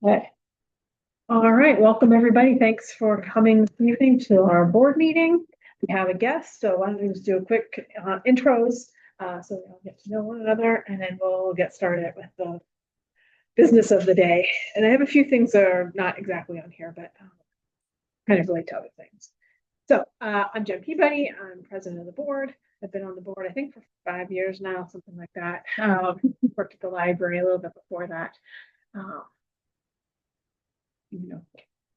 Okay. All right, welcome everybody. Thanks for coming this evening to our board meeting. We have a guest, so why don't we just do a quick intros so we all get to know one another, and then we'll get started with the business of the day. And I have a few things that are not exactly on here, but kind of relate to other things. So I'm Jen Peabody. I'm president of the board. I've been on the board, I think, for 5 years now, something like that. Worked at the library a little bit before that. You know.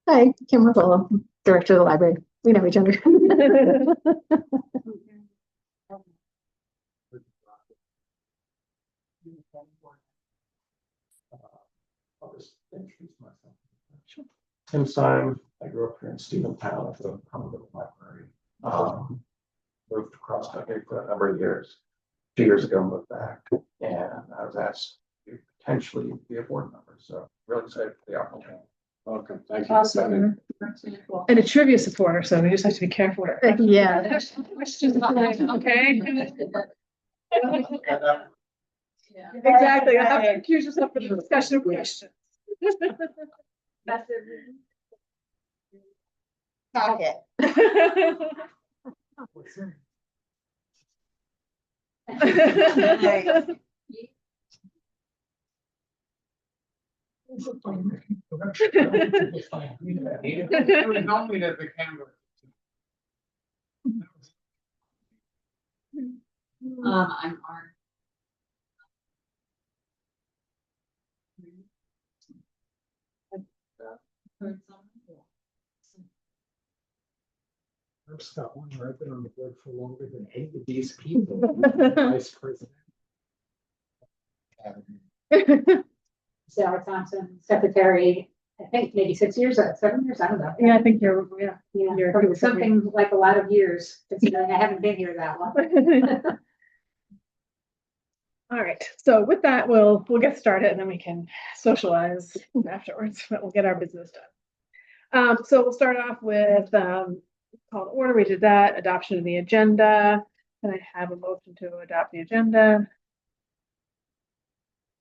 Hi, Kim Rapolo, director of the library. We know each other. I'll just introduce myself. Sure. Tim Stein. I grew up here in Stephentown at the Commonwealth Library. Moved across country for a number of years. 2 years ago, moved back, and I was asked to potentially be a board member. So really excited for the opportunity. Welcome. Thank you. Awesome. And a trivia supporter, so we just have to be careful. Yeah. Questions, okay. Exactly. I have to accuse yourself for the discussion of questions. That's it. I'm Art. I'm Scotland. I've been on the board for longer than 8 of these people. Vice president. Sarah Thompson, secretary, I think maybe 6 years, 7 years, I don't know. Yeah, I think you're, You're something like a lot of years, considering I haven't been here that long. All right, so with that, we'll get started and then we can socialize afterwards, but we'll get our business done. So we'll start off with call to order. We did that. Adoption of the agenda. Can I have a motion to adopt the agenda?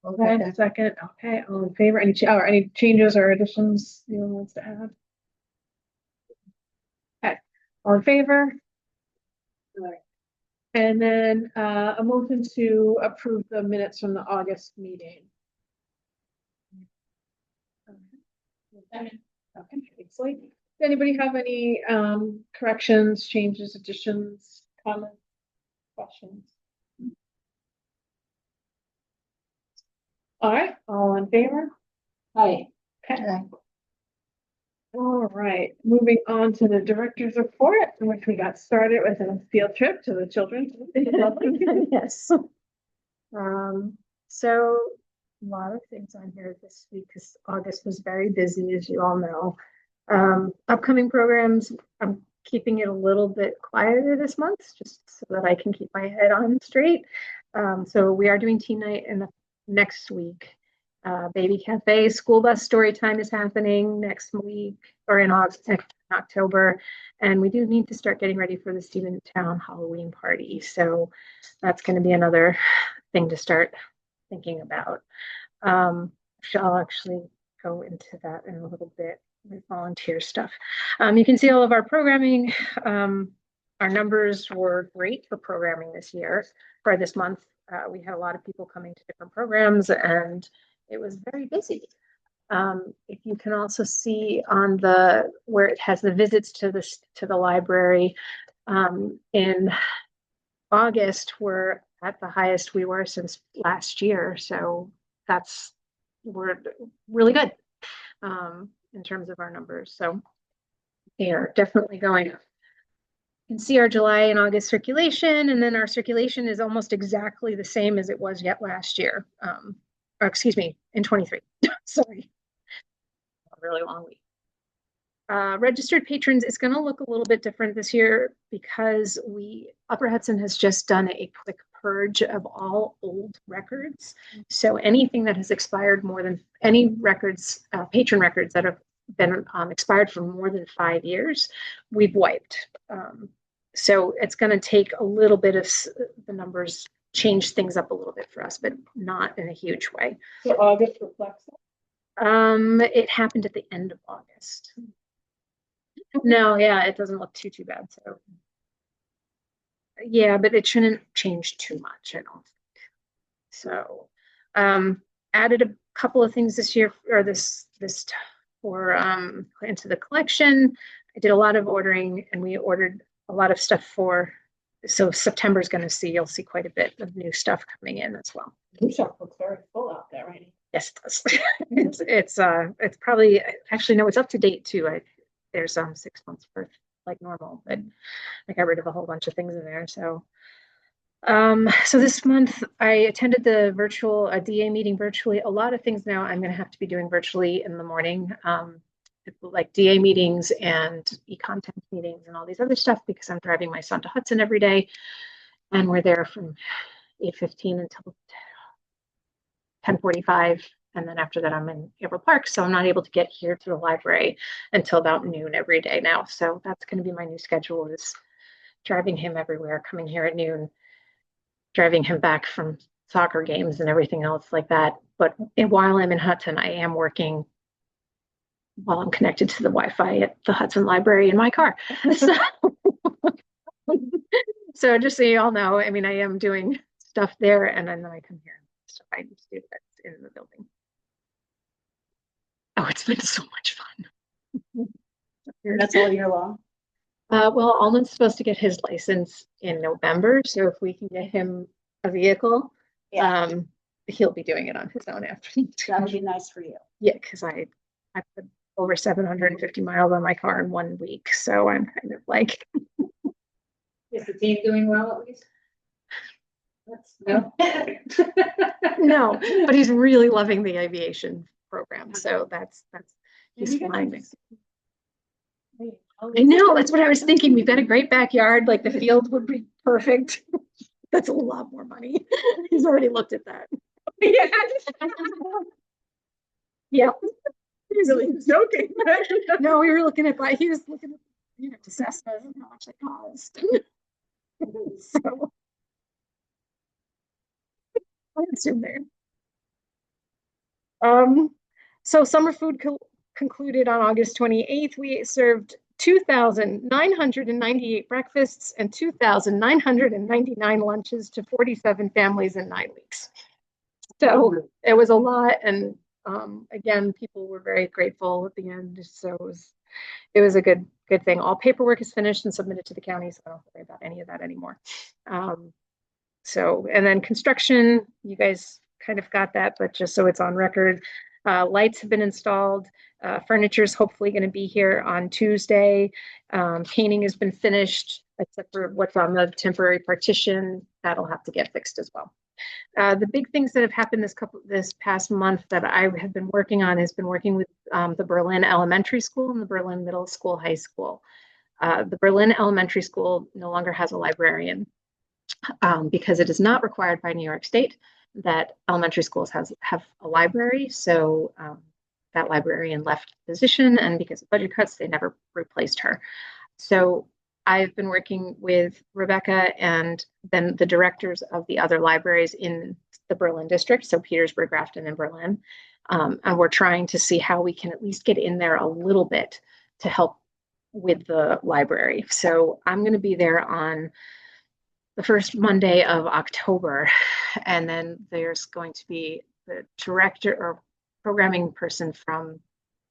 Okay, second. Okay, all in favor? Any changes or additions anyone wants to add? Okay, all in favor? All right. And then a motion to approve the minutes from the August meeting. Okay, thanks, Lee. Does anybody have any corrections, changes, additions, comments, questions? All right, all in favor? Hi. Okay. All right, moving on to the director's report, in which we got started with a field trip to the children. Yes. So a lot of things on here this week because August was very busy, as you all know. Upcoming programs, I'm keeping it a little bit quieter this month, just so that I can keep my head on straight. So we are doing teen night in the next week. Baby Cafe school bus story time is happening next week or in October. And we do need to start getting ready for the Stephentown Halloween party. So that's going to be another thing to start thinking about. I'll actually go into that in a little bit with volunteer stuff. You can see all of our programming. Our numbers were great for programming this year, for this month. We had a lot of people coming to different programs and it was very busy. If you can also see on the where it has the visits to the library in August, we're at the highest we were since last year. So we're really good in terms of our numbers. So they are definitely going up. You can see our July and August circulation, and then our circulation is almost exactly the same as it was yet last year. Or excuse me, in 23. Sorry. A really long week. Registered patrons is going to look a little bit different this year because Upper Hudson has just done a quick purge of all old records. So anything that has expired more than any records, patron records that have been expired for more than 5 years, we've wiped. So it's going to take a little bit of the numbers, change things up a little bit for us, but not in a huge way. So August reflects that? It happened at the end of August. No, yeah, it doesn't look too bad. So yeah, but it shouldn't change too much, I don't think. So added a couple of things this year or this for into the collection. I did a lot of ordering and we ordered a lot of stuff for so September's going to see you'll see quite a bit of new stuff coming in as well. New shop looks very full out there, right? Yes, it does. It's probably actually no, it's up to date too. There's 6 months worth like normal, but I got rid of a whole bunch of things in there. So this month I attended the virtual DA meeting virtually. A lot of things now I'm going to have to be doing virtually in the morning, like DA meetings and e-content meetings and all these other stuff because I'm driving my son to Hudson every day, and we're there from 8:15 until 10:45, and then after that I'm in April Park, so I'm not able to get here to the library until about noon every day now. So that's going to be my new schedule: is driving him everywhere, coming here at noon, driving him back from soccer games and everything else like that. But while I'm in Hudson, I am working while I'm connected to the Wi-Fi at the Hudson Library in my car. So, so just so you all know, I mean, I am doing stuff there, and then I come here. Stuff I need to do that's in the building. Oh, it's been so much fun. That's all year long. Well, Alden's supposed to get his license in November, so if we can get him a vehicle, he'll be doing it on his own after. That would be nice for you. Yeah, because I put over 750 miles on my car in 1 week, so I'm kind of like. Is the team doing well at least? No. No, but he's really loving the aviation program, so that's he's flying. I know, that's what I was thinking. We've got a great backyard, like the field would be perfect. That's a lot more money. He's already looked at that. Yeah. He's really joking. No, we were looking at, he was looking at, Cessnas and how much they cost. So I assume there. So summer food concluded on August 28th. We served 2,998 breakfasts and 2,999 lunches to 47 families in 9 weeks. So it was a lot. And again, people were very grateful at the end. So it was a good thing. All paperwork is finished and submitted to the county, so I don't have to worry about any of that anymore. And then construction, you guys kind of got that, but just so it's on record, lights have been installed. Furniture is hopefully going to be here on Tuesday. Painting has been finished, except for what's on the temporary partition. That'll have to get fixed as well. The big things that have happened this past month that I have been working on has been working with the Berlin Elementary School and the Berlin Middle School, High School. The Berlin Elementary School no longer has a librarian because it is not required by New York State that elementary schools have a library. So that librarian left the position, and because of budget cuts, they never replaced her. So I've been working with Rebecca and then the directors of the other libraries in the Berlin district, so Petersburg, Grafton, and Berlin. And we're trying to see how we can at least get in there a little bit to help with the library. So I'm going to be there on the first Monday of October, and then there's going to be the director or programming person from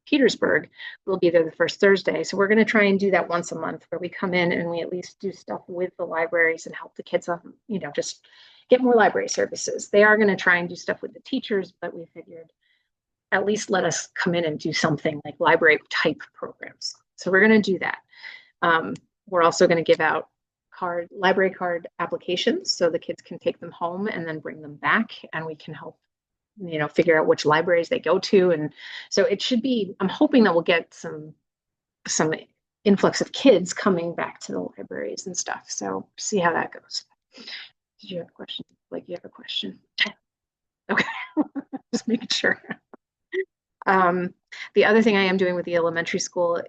Petersburg will be there the first Thursday. So we're going to try and do that once a month where we come in and we at least do stuff with the libraries and help the kids, just get more library services. They are going to try and do stuff with the teachers, but we figured at least let us come in and do something like library type programs. So we're going to do that. We're also going to give out library card applications so the kids can take them home and then bring them back, and we can help figure out which libraries they go to. And so it should be, I'm hoping that we'll get some influx of kids coming back to the libraries and stuff. So see how that goes. Did you have a question? Like you have a question? Okay. Just making sure. The other thing I am doing with the elementary school,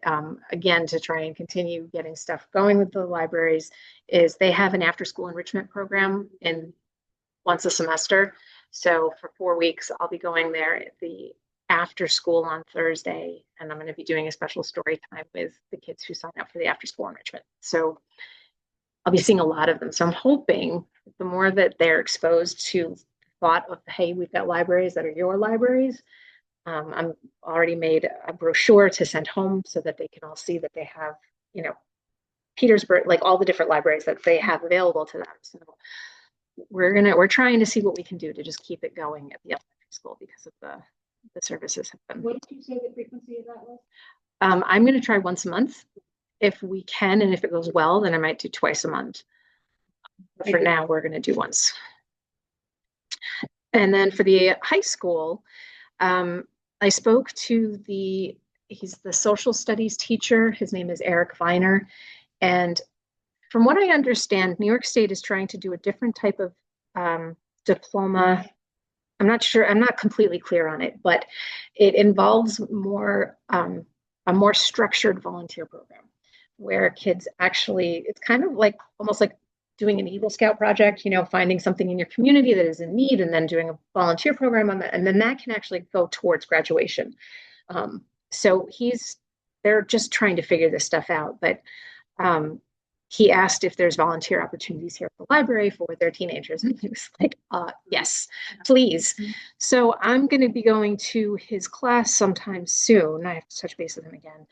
again, to try and continue getting stuff going with the libraries, is they have an after-school enrichment program once a semester. So for 4 weeks, I'll be going there. The after school on Thursday, and I'm going to be doing a special story time with the kids who sign up for the after school enrichment. So I'll be seeing a lot of them. So I'm hoping the more that they're exposed to the thought of, hey, we've got libraries that are your libraries. I'm already made a brochure to send home so that they can all see that they have, Petersburg, like all the different libraries that they have available to them. So we're trying to see what we can do to just keep it going at the elementary school because of the services have been. What did you say the frequency of that was? I'm going to try once a month if we can, and if it goes well, then I might do twice a month. But for now, we're going to do once. And then for the high school, I spoke to he's the social studies teacher. His name is Eric Viner. And from what I understand, New York State is trying to do a different type of diploma. I'm not sure, I'm not completely clear on it, but it involves a more structured volunteer program where kids actually, it's kind of like almost like doing an Eagle Scout project, finding something in your community that is in need and then doing a volunteer program on that. And then that can actually go towards graduation. So they're just trying to figure this stuff out. But he asked if there's volunteer opportunities here at the library for their teenagers. And he was like, yes, please. So I'm going to be going to his class sometime soon. I have to touch base with him again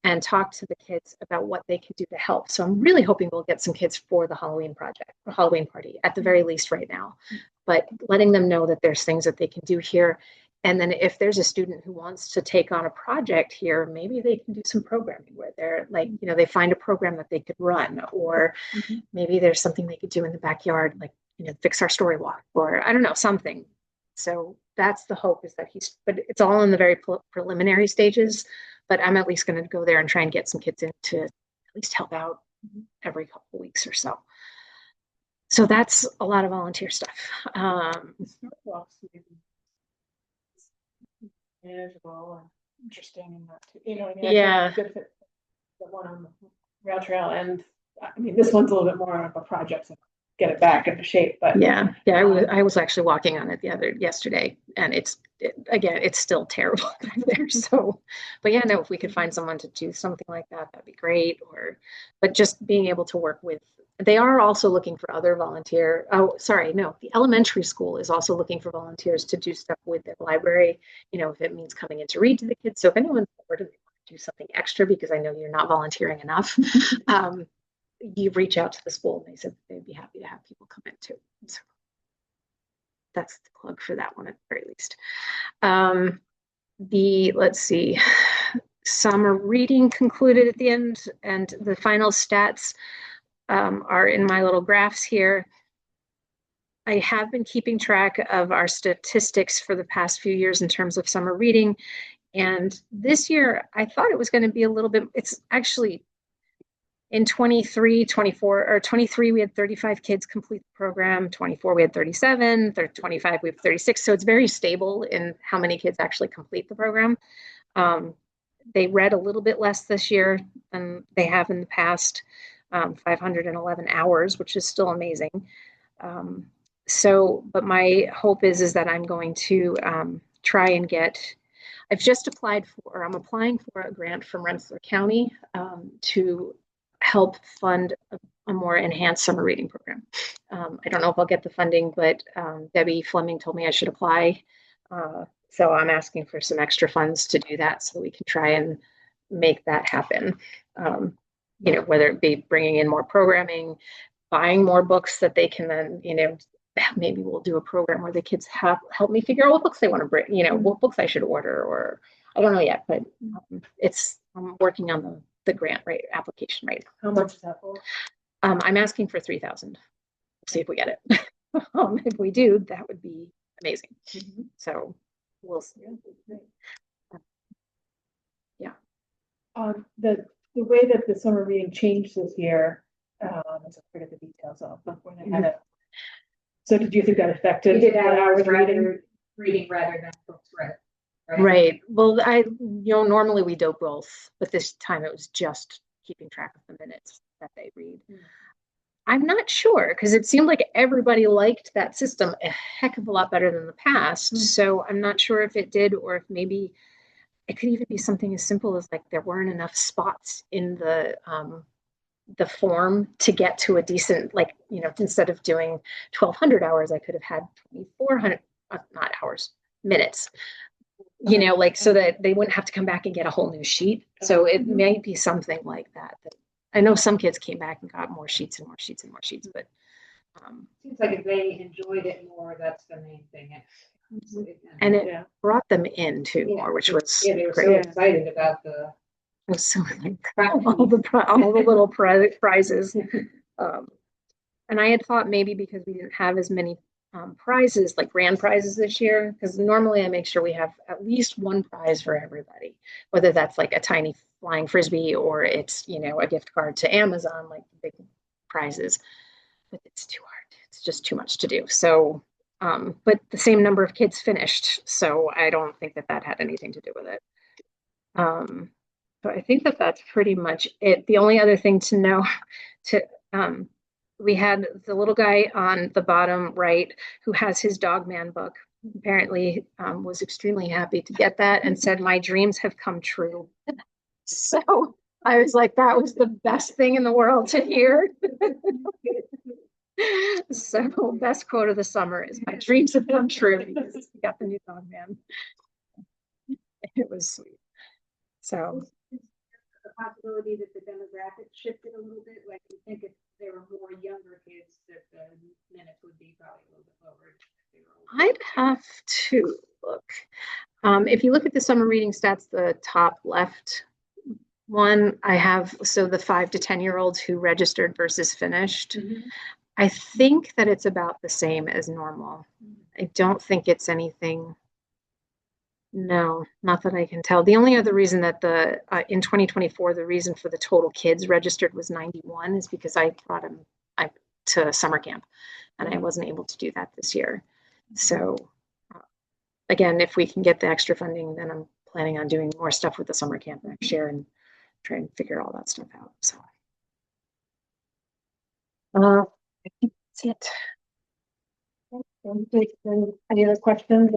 and talk to the kids about what they can do to help. So I'm really hoping we'll get some kids for the Halloween party, at the very least right now. But letting them know that there's things that they can do here. And then if there's a student who wants to take on a project here, maybe they can do some programming where they're like, they find a program that they could run, or maybe there's something they could do in the backyard, like, fix our story walk, or I don't know, something. So that's the hope, is that but it's all in the very preliminary stages, but I'm at least going to go there and try and get some kids in to at least help out every couple of weeks or so. So that's a lot of volunteer stuff. Manageable and interesting and not too, Yeah. Good fit. The one on the rail trail, and this one's a little bit more of a project to get it back into shape. But yeah, I was actually walking on it yesterday, and it's still terrible back there. So, but yeah, no, if we could find someone to do something like that, that'd be great. But just being able to work with. They are also looking for other volunteer. Oh, sorry, no. The elementary school is also looking for volunteers to do stuff with their library. If it means coming in to read to the kids. So if anyone's bored and they want to do something extra, because I know you're not volunteering enough, you reach out to the school, and they said they'd be happy to have people come in too. So that's the plug for that one at the very least. Let's see, summer reading concluded at the end, and the final stats are in my little graphs here. I have been keeping track of our statistics for the past few years in terms of summer reading. And this year, I thought it was going to be a little bit, it's actually in 23, we had 35 kids complete the program. 24, we had 37, 25, we have 36. So it's very stable in how many kids actually complete the program. They read a little bit less this year than they have in the past. 511 hours, which is still amazing. But my hope is that I'm going to try and I'm applying for a grant from Rensselaer County to help fund a more enhanced summer reading program. I don't know if I'll get the funding, but Debbie Fleming told me I should apply. So I'm asking for some extra funds to do that so we can try and make that happen. Whether it be bringing in more programming, buying more books that they can then, maybe we'll do a program where the kids help me figure out what books they want to bring, what books I should order, or I don't know yet, but I'm working on the grant application right now. How much is that for? I'm asking for $3,000. We'll see if we get it. If we do, that would be amazing. So we'll see. Yeah. The way that the summer reading changed this year, I forget the details of, but when I had it. So did you think that affected? You did hours reading rather than books read. Right. Well, normally we do both, but this time it was just keeping track of the minutes that they read. I'm not sure because it seemed like everybody liked that system a heck of a lot better than the past. So I'm not sure if it did or if maybe it could even be something as simple as like there weren't enough spots in the form to get to a decent, like, you know, instead of doing 1,200 hours, I could have had 2,400, not hours, minutes, you know, like so that they wouldn't have to come back and get a whole new sheet. So it might be something like that. I know some kids came back and got more sheets and more sheets and more sheets, but Seems like if they enjoyed it more, that's the main thing. and it Yeah. brought them in too more, which was Yeah, they were so great. excited about the It was so like practice. all the little prizes. Um, and I had thought maybe because we didn't have as many prizes, like grand prizes this year, because normally I make sure we have at least one prize for everybody, whether that's like a tiny flying frisbee or it's, you know, a gift card to Amazon, like big prizes. But it's too hard. It's just too much to do. So, but the same number of kids finished, so I don't think that had anything to do with it. So I think that that's pretty much it. The only other thing to know, to we had the little guy on the bottom right who has his dog man book. Apparently, was extremely happy to get that and said, "My dreams have come true." So I was like, that was the best thing in the world to hear. So best quote of the summer is "My dreams have come true" because we got the new dog man. It was sweet. So the possibility that the demographics shifted a little bit, like you think if there were more younger kids, that the minutes would be probably a little bit lower. I'd have to look. If you look at the summer reading stats, the top left one, I have, so the 5 to 10-year-olds who registered versus finished. I think that it's about the same as normal. I don't think it's anything. No, not that I can tell. The only other reason that in 2024, the reason for the total kids registered was 91 is because I brought them to summer camp and I wasn't able to do that this year. So again, if we can get the extra funding, then I'm planning on doing more stuff with the summer camp next year and try and figure all that stuff out. So I think that's it. Any other questions?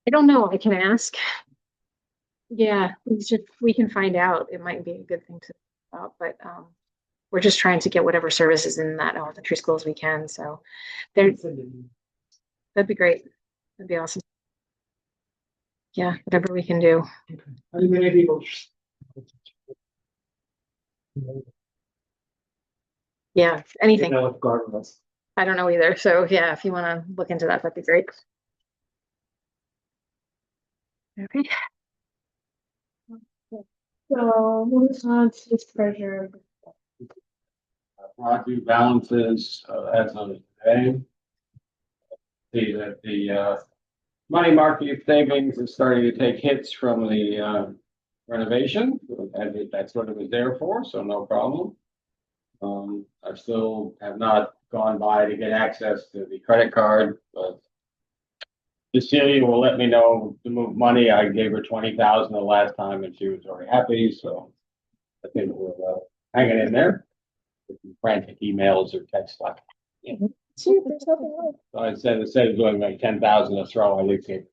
I don't know. I can ask. Yeah, we can find out. It might be a good thing to about, but we're just trying to get whatever services in that elementary school as we can. So that'd be great. That'd be awesome. Yeah, whatever we can do. How many people? Yeah, anything. You know, with gardeners. I don't know either. So yeah, if you want to look into that, that'd be great. Okay. So moving on to this treasure. Property balances as of today. See that the money market savings is starting to take hits from the renovation, and that's what it was there for, so no problem. I still have not gone by to get access to the credit card, but Cecilia will let me know to move money. I gave her 20,000 the last time and she was very happy, so I think we're hanging in there. Frantic emails or text like. So instead of doing like 10,000 a throw, I think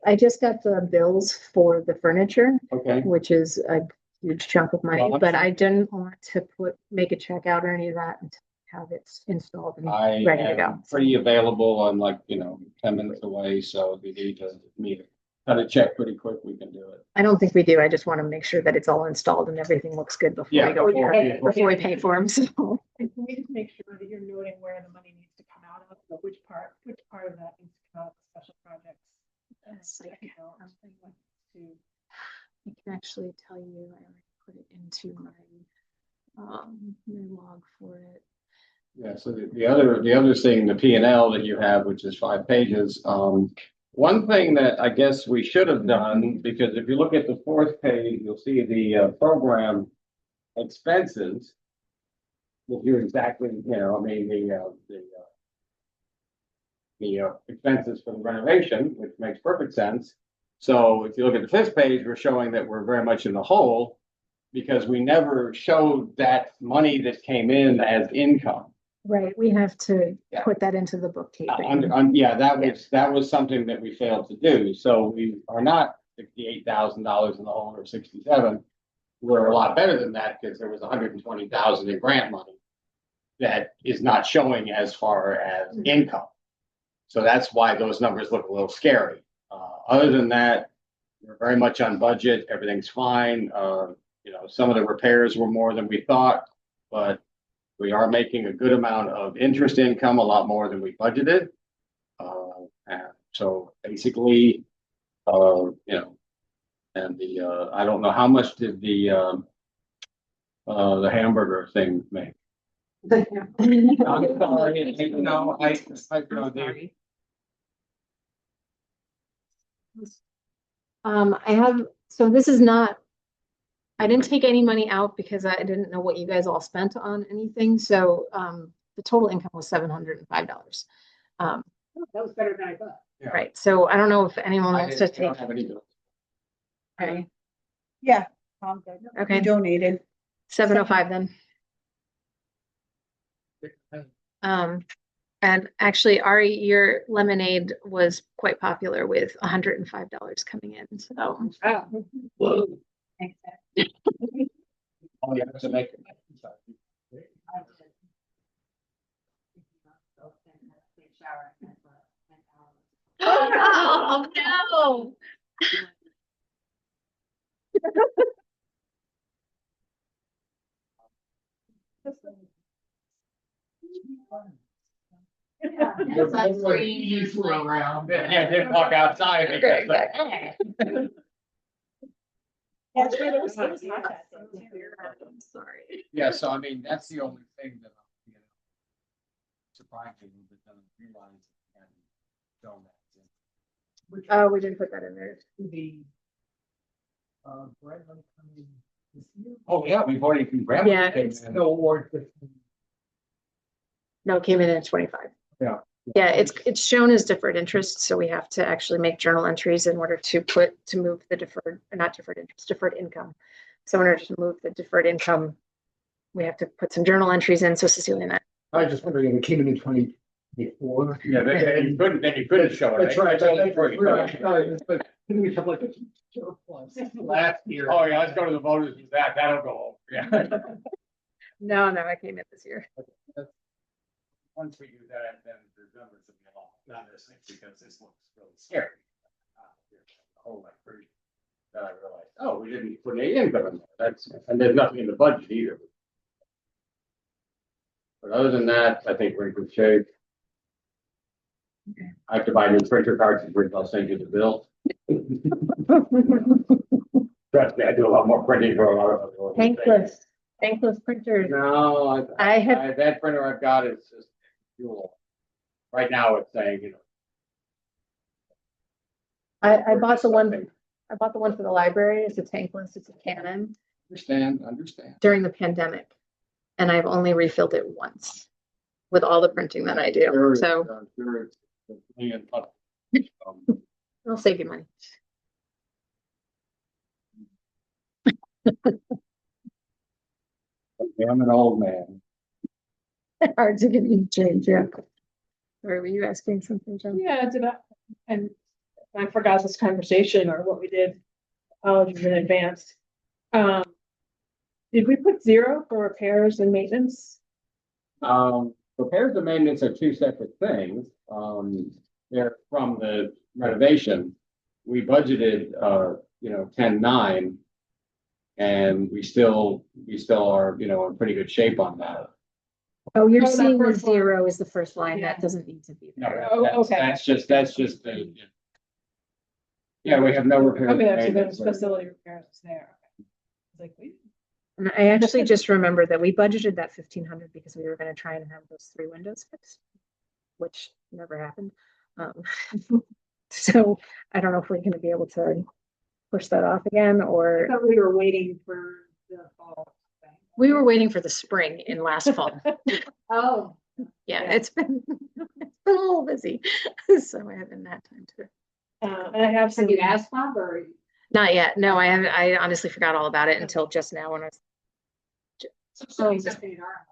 I just got the bills for the furniture, okay. which is a huge chunk of money, Well, but I didn't want to make a check out or any of that until I have it installed and I ready to go. am pretty available. I'm like, 10 minutes away. So if you need to meet it, cut a check pretty quick, we can do it. I don't think we do. I just want to make sure that it's all installed and everything looks good before Yeah. we go for Okay. it, before we pay for them. So And can we just make sure that you're noting where the money needs to come out of, or which part of that needs to come out of the special projects? Yes, I Second can. note, to I can actually tell you, I already put it into my log for it. Yeah. So the other thing, the P&L that you have, which is 5 pages. One thing that I guess we should have done, because if you look at the 4th page, you'll see the program expenses. If you're exactly, the expenses for the renovation, which makes perfect sense. So if you look at the fifth page, we're showing that we're very much in the hole because we never showed that money that came in as income. Right, we have to Yeah. put that into the bookkeeping. Yeah, that was something that we failed to do. So we are not $68,000 in the hole or 67. We're a lot better than that because there was 120,000 in grant money that is not showing as far as income. So that's why those numbers look a little scary. Other than that, we're very much on budget. Everything's fine. Some of the repairs were more than we thought, but we are making a good amount of interest income, a lot more than we budgeted. And so basically, and I don't know how much did the hamburger thing make. I'm sorry, I have, so this is not, I didn't take any money out because I didn't know what you guys all spent on anything. So the total income was $705. That was better than I thought. Yeah. Right. So I don't know if anyone wants to I take. don't have any. Okay. Yeah, I'm good. Okay. You donated. 705 then. And actually, Ari, your lemonade was quite popular with $105 coming in. So Oh. Thanks. Oh, you have to make it. oh no. Around. Yeah, didn't walk outside. because- I'm sorry. Yeah, so I mean, that's the only thing that, surprised me that doesn't realize and show that. Oh, we didn't put that in there. Oh, yeah, we've already been grabbing. Yeah, No award. No, it came in at 25. Yeah. Yeah, it's shown as deferred interest, so we have to actually make journal entries in order to move the deferred income. So in order to move the deferred income, we have to put some journal entries in. So Cecilia and I. I was just wondering if it came in 2024. Yeah, then you couldn't show it. That's right. But Didn't we have like a surplus last year? oh, yeah, let's go to the voters with that. That'll go over. Yeah. No, I came in this year. Once we do that, then the numbers will be a lot, not this thing, because this looks really scary. Oh, my version. Then I realized, oh, we didn't put any income in there. And there's nothing in the budget either. But other than that, I think we're in good shape. I have to buy new printer cartridges, I'll send you the bill. Trust me, I do a lot more printing for a lot of. Tankless printers. No, I have, that printer I've got is just fuel. Right now it's saying, I bought the one for the library. It's a tankless, it's a Canon understand. during the pandemic. And I've only refilled it once with all the printing that I do. Sure, So sure, it's a million bucks. I'll save you money. I'm an old man. hard to get you to change, yeah. Or were you asking something, John? Yeah, and I forgot this conversation or what we did, apologies in advance. Did we put 0 for repairs and maintenance? Repairs and maintenance are two separate things. They're from the renovation. We budgeted, 10.9. And we still are, in pretty good shape on that. Oh, you're Oh, that seeing the first line. 0 is the first line. Yeah. That doesn't need to be No, there. Oh, that's- okay. That's just the. Yeah, we have no repairs. and Okay, so maintenance. there's facility repairs is there. Okay. It's like, wait. And I actually just remembered that we budgeted that 1,500 because we were gonna try and have those 3 windows fixed, which never happened. So I don't know if we're gonna be able to push that off again, I or thought we were waiting for the fall thing. We were waiting for the spring in last fall. Oh. Yeah, it's been a little busy. So I haven't had time to And I have some. Have you asked Bob or? Not yet. No, I haven't. I honestly forgot all about it until just now when I was. Something in our house.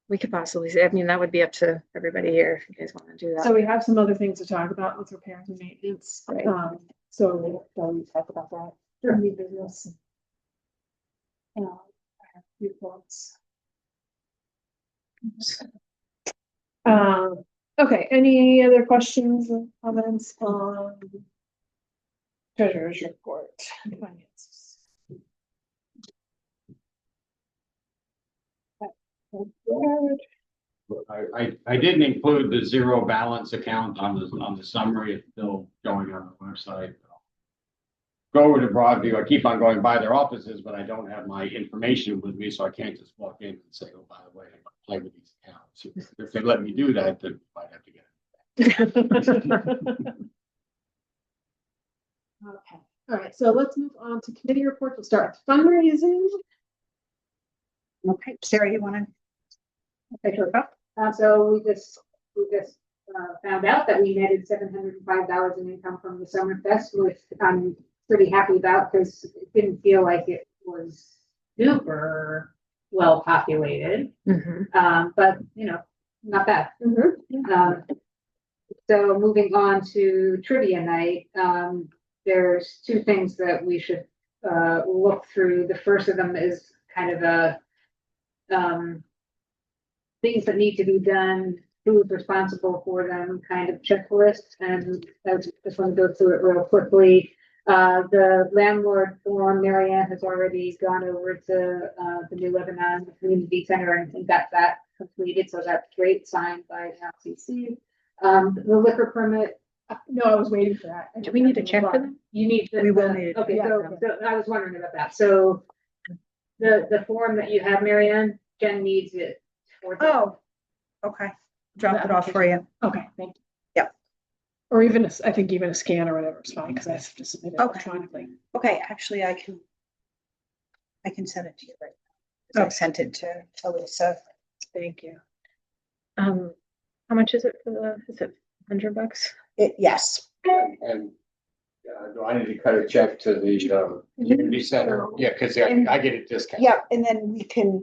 We could possibly say, I mean, that would be up to everybody here if you guys want to do that. So we have some other things to talk about with repairs and maintenance. Right. So we'll talk about that. Sure. New business. I have a few thoughts. Okay, any other questions or comments on treasurer's report and finances? I didn't include the zero balance account on the summary. It's still going on the website. Go over to Broadview. I keep on going by their offices, but I don't have my information with me, so I can't just walk in and say, oh, by the way, I play with these accounts. If they let me do that, then I might have to get it. Okay, all right, so let's move on to committee reports. We'll start with fundraising. Okay, Sarah, you wanna? Okay, sure. So we just found out that we netted $705 in income from the summer fest, which I'm pretty happy about because it didn't feel like it was super well populated. But you know, not bad. So moving on to trivia night, there's two things that we should look through. The first of them is kind of a things that need to be done, who's responsible for them kind of checklist. And I just want to go through it real quickly. The landlord form, Marianne has already gone over to the New Lebanon Community Center and got that completed. So that's great, signed by LCC. The liquor permit. No, I was waiting for that. Do we need to check for them? You need. We will need it. Okay, Yeah. so I was wondering about that. So the form that you have, Marianne, Jen needs it. Oh, okay. Drop it off for you. Okay, thank you. Yep. Or even, I think even a scan or whatever is fine, because I have to submit it Okay. electronically. Okay, actually, I can send it to you right now. I sent it to Elisa. Thank you. How much is it for is it $100? Yes. And do I need to cut a check to the community center? Yeah, because I get a discount. Yeah, and then we can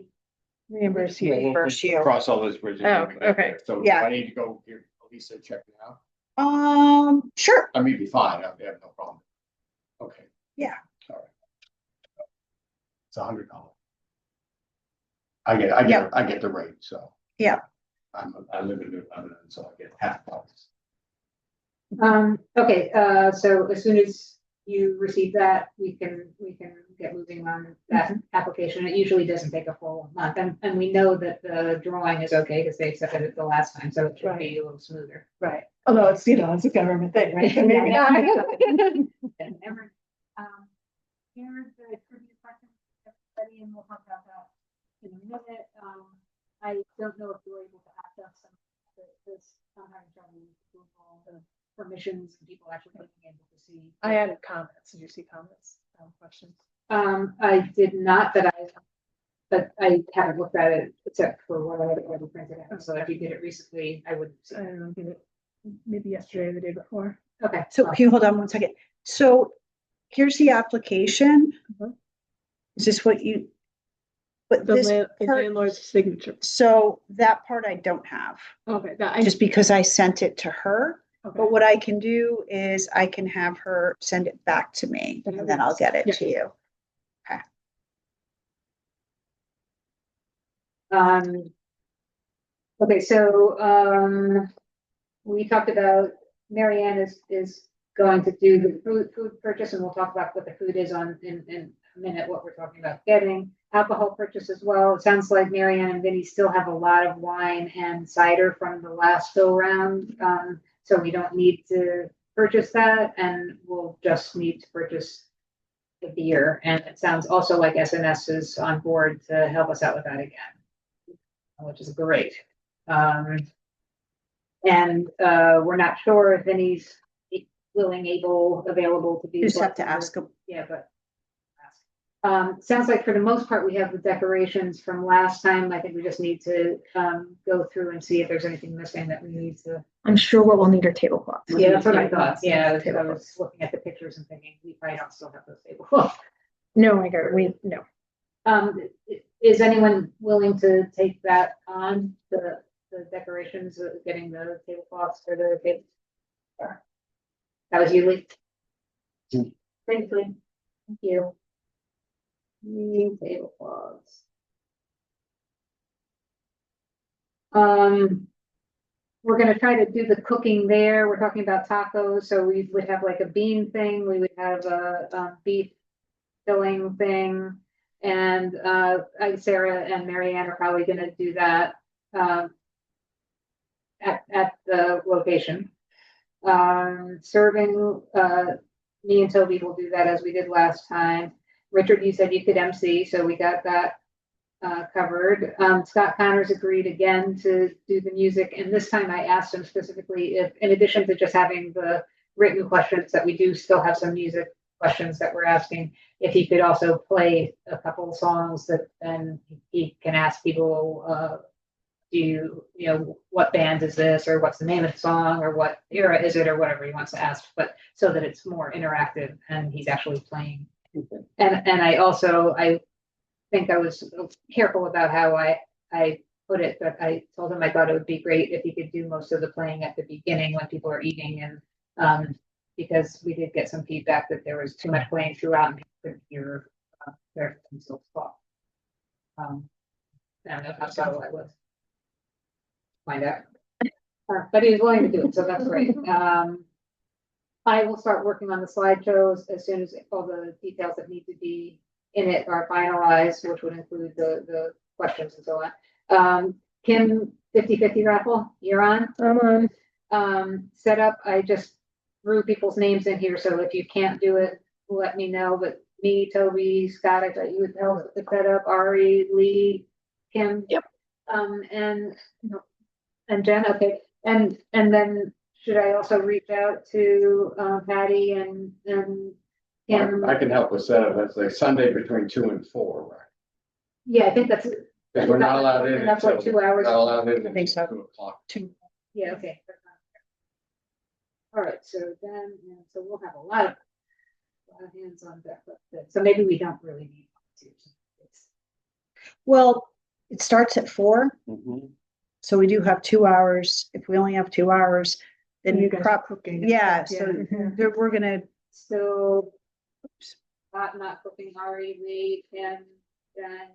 Reimburse you. reimburse you. Cross all those bridges. Oh, when we get okay. there. So Yeah. I need to go give Lisa a check now. Sure. I mean, be fine. I have no problem. Okay. Yeah. All right. It's $100. I get the rate, so. Yeah. I live in New Lebanon, so I get half price. Okay, so as soon as you receive that, we can get moving on that application. It usually doesn't take a full month, and we know that the drawing is okay because they accepted it the last time, so it should be a little smoother. Right. Although it's, it's a government thing, right? So maybe not. Never. Here's the trivia question, everybody, and we'll talk about that in a minute. I don't know if you were able to access some of this, sometimes the permissions and people actually being able to see. I added comments. Did you see comments, questions? I did not, but I haven't looked at it except for what I had already printed out. So if you did it recently, I wouldn't see I it. don't know, did it maybe yesterday or the day before. Okay. So can you hold on one second? So here's the application. Mhm. Is this what you? But The this part, landlord's signature. so that part I don't have, Okay, that just because I sent it to her. okay. But what I can do is I can have her send it back to me and then I'll get it to you. Okay, so we talked about Marianne is going to do the food purchase, and we'll talk about what the food is in a minute, what we're talking about getting. Alcohol purchase as well. It sounds like Marianne and Vinny still have a lot of wine and cider from the last go round. So we don't need to purchase that, and we'll just need to purchase the beer. And it sounds also like SNS is on board to help us out with that again, which is great. And we're not sure if Vinny's willing, able, available to do. You just have to ask them. Yeah, but. Sounds like for the most part, we have the decorations from last time. I think we just need to, go through and see if there's anything missing that we need to. I'm sure what we'll need are tablecloths. Yeah, that's what I thought. Yeah, I was looking at the pictures and thinking, we probably don't still have those tablecloths. No, no. Is anyone willing to take that on, the decorations, getting the tablecloths for the kids? That was you, Lee? Thank you. Thank you. Tablecloths. We're gonna try to do the cooking there. We're talking about tacos, so we would have like a bean thing, we would have a beef filling thing. And Sarah and Marianne are probably gonna do that at the location. Serving, me and Toby will do that as we did last time. Richard, you said you could MC, so we got that covered. Scott Connors agreed again to do the music, and this time I asked him specifically if, in addition to just having the written questions, that we do still have some music questions that we're asking, if he could also play a couple of songs that then he can ask people, do you know, what band is this, or what's the name of the song, or what era is it, or whatever he wants to ask, but so that it's more interactive and he's actually playing. And I think I was careful about how I put it, but I told him I thought it would be great if he could do most of the playing at the beginning when people are eating, and because we did get some feedback that there was too much playing throughout and people couldn't hear their themselves talk. I don't know how subtle I was. Find out. But he was willing to do it, so that's great. I will start working on the slideshows as soon as all the details that need to be in it are finalized, which would include the questions and so on. Kim, 50/50 raffle, you're on. I'm on. Set up, I just threw people's names in here, so if you can't do it, let me know. But me, Toby, Scott, I thought you would help with the setup. Ari, Lee, Kim. Yep. And Jen, okay. And then should I also reach out to Patty and Kim? I can help with setup. That's like Sunday between 2 and 4, right? Yeah, I think that's. Because we're not allowed in. That's like 2 hours. Not allowed in. I think so. 2 o'clock. Yeah, okay. All right, so then, so we'll have a lot of hands on deck. So maybe we don't really need to. Well, it starts at 4, Mhm. so we do have 2 hours. If we only have 2 hours, then You guys are cooking. yeah, so Yeah. we're gonna, So, not cooking, Ari, Lee, Kim, Jen.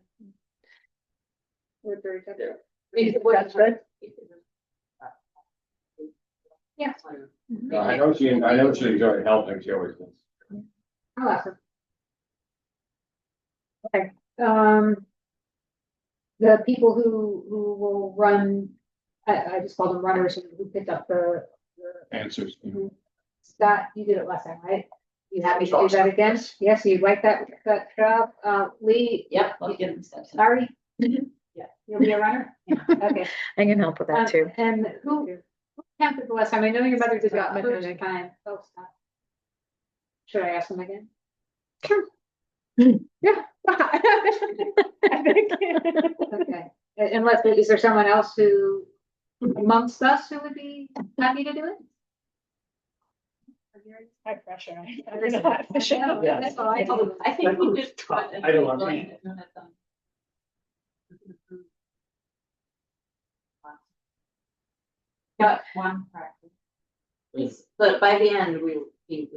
We're very good. That's good. Yeah. No, I know she enjoyed helping. She always does. I'll ask her. Okay, the people who will run, I just call them runners, who picked up the Answers. Scott, you did it last time, right? You happy to do that again? Yes, you like that job? Lee? Yep, I'll get them steps. Sorry? Yeah. You'll be a runner? Okay. I can help with that too. And who counted the last time? I know your mother did Scott that first Mahonig. time. Oh, Scott. Should I ask him again? Yeah. I think. Okay. Unless, is there someone else who amongst us who would be happy to do it? High pressure. I know, Yeah. that's all I told him. I think we just. I don't want to. Got one practice. But by the end, we were like,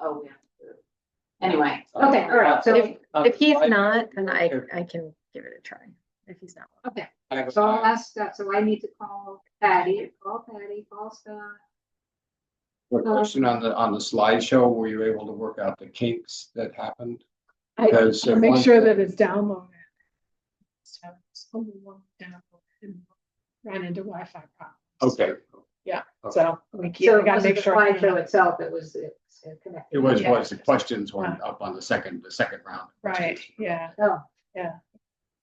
oh, we have to do it. Anyway. Okay, all right, so, If he's not, then I can give it a try. If he's not. okay, so I'll ask Scott, so I need to call Patty, call Scott. A question on the slideshow, were you able to work out the kinks that happened? I Because make one- sure that it's downloaded. So it's only one download and ran into Wi-Fi problems. Okay. So we So gotta was it make the sure. slideshow itself, it's connected. It was, Yeah. the questions weren't up on the second round. Right, yeah, Oh,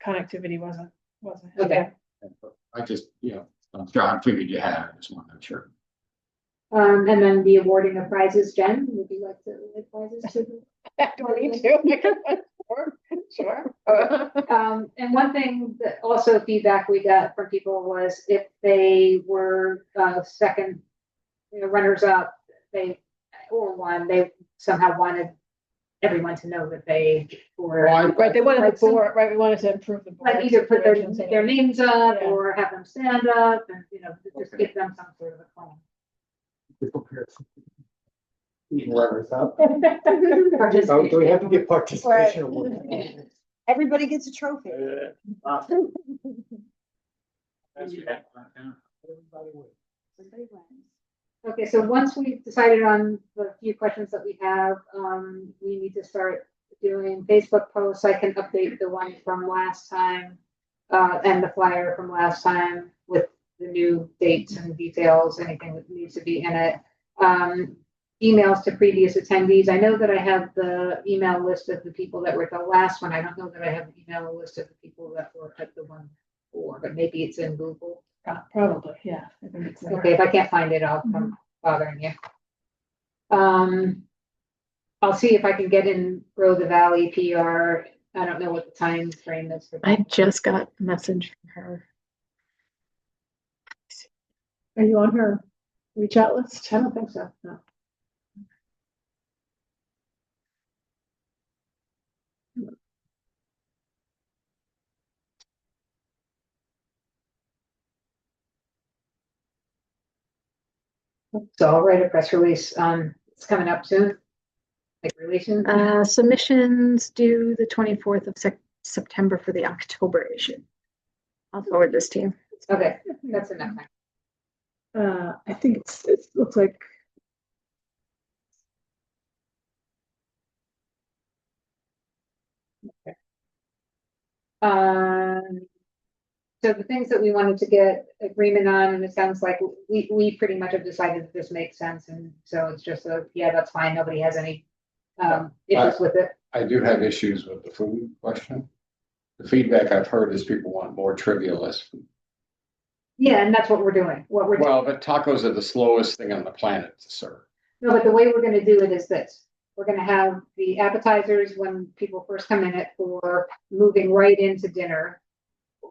connectivity wasn't. okay. I just, I'm sure, I figured you had, I just want to make sure. And then the awarding of prizes, Jen, would you like to award prizes to? I don't need to. I can put more. And one thing that also feedback we got from people was if they were second, runners up, they somehow wanted everyone to know that they were. Right, they wanted Like the board, right, we wanted to improve the board. Like either put their situation, so- names up Yeah. or have them stand up and, just give them some sort of a claim. Whoever's up. Participation. So do we have to get participation? award? Everybody gets a trophy. Okay, so once we've decided on the few questions that we have, we need to start doing Facebook posts. I can update the one from last time, and the flyer from last time with the new dates and details, anything that needs to be in it. Emails to previous attendees. I know that I have the email list of the people that were at the last one. I don't know that I have the email list of the people that were at the one before, but maybe it's in Google. Probably, yeah. I think it's there. Okay, if I can't find it, I'll come bothering you. I'll see if I can get in Grow the Valley PR. I don't know what the time frame is for I that. just got a message from her. Are you on her reach out list? I don't think so, no. So I'll write a press release. It's coming up soon. Like relations. Submissions due the 24th of September for the October issue. I'll forward this to you. Okay, that's enough time. I think it looks like. So the things that we wanted to get agreement on, and it sounds like we pretty much have decided that this makes sense, and so it's just yeah, that's fine. Nobody has any issues with it. I do have issues with the food question. The feedback I've heard is people want more trivia, less food. Yeah, and that's what we're doing. Well, but tacos are the slowest thing on the planet to serve. No, but the way we're gonna do it is this. We're gonna have the appetizers when people first come in it for moving right into dinner.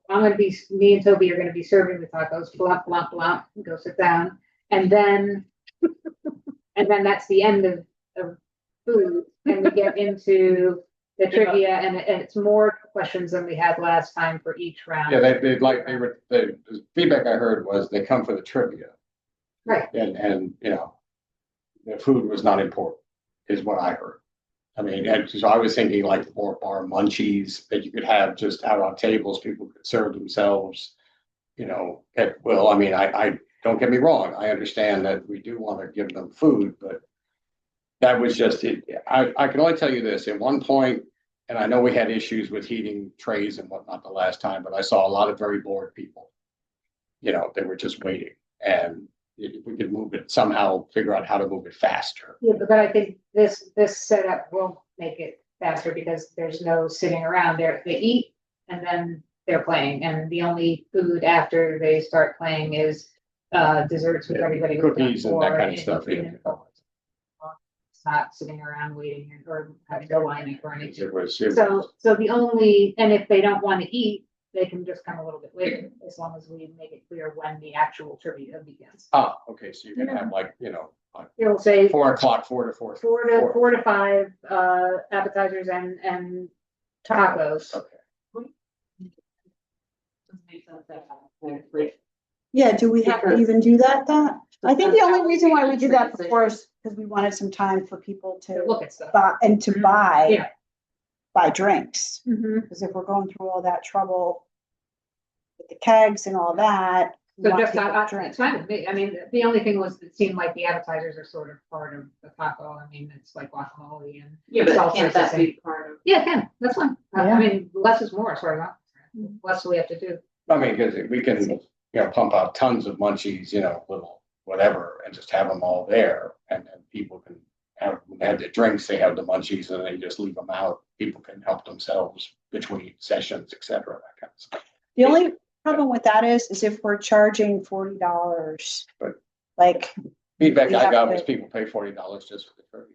Me and Toby are gonna be serving the tacos, blop, blop, blop, go sit down. And then that's the end of food. And we get into the trivia and it's more questions than we had last time for each round. Yeah, the feedback I heard was they come for the trivia. Right. And the food was not important, is what I heard. I mean, and so I was thinking like more bar munchies that you could have just out on tables, people could serve themselves, at will. I mean, I don't get me wrong. I understand that we do want to give them food, but that was just it. I can only tell you this at one point, and I know we had issues with heating trays and whatnot the last time, but I saw a lot of very bored people. They were just waiting, and if we could move it somehow, figure out how to move it faster. Yeah, but I think this setup will make it faster because there's no sitting around there. They eat and then they're playing, and the only food after they start playing is desserts, which everybody was done Cookies and that for, kind of stuff. It's not sitting around waiting or having to line for anything. It was. So the only, and if they don't want to eat, they can just come a little bit later, as long as we make it clear when the actual trivia begins. Okay. So you're gonna have like, It'll say 4 o'clock, 4 to 4. 4 to 5 appetizers and tacos. Okay. Yeah, do we have to even do that? I think the only reason why we did that before is because we wanted some time for people to Look at stuff. buy and to buy. Yeah. Buy drinks, Mhm. because if we're going through all that trouble with the kegs and all that. we So want just, people to drink. it's fine with me. I mean, the only thing was, it seemed like the appetizers are sort of part of the taco. I mean, it's like guacamole and. Yeah, but salsa can't is the that same. be part of? Yeah, it can, that's fine. I Yeah. mean, less is more, as far as I'm concerned. Less we have to do. I mean, because we can, pump out tons of munchies, little whatever, and just have them all there, and then people can have their drinks, they have the munchies, and they just leave them out. People can help themselves between sessions, et cetera, that kind of stuff. The only problem with that is if we're charging $40, But- like, Feedback We I have got to- was people pay $40 just for the trivia.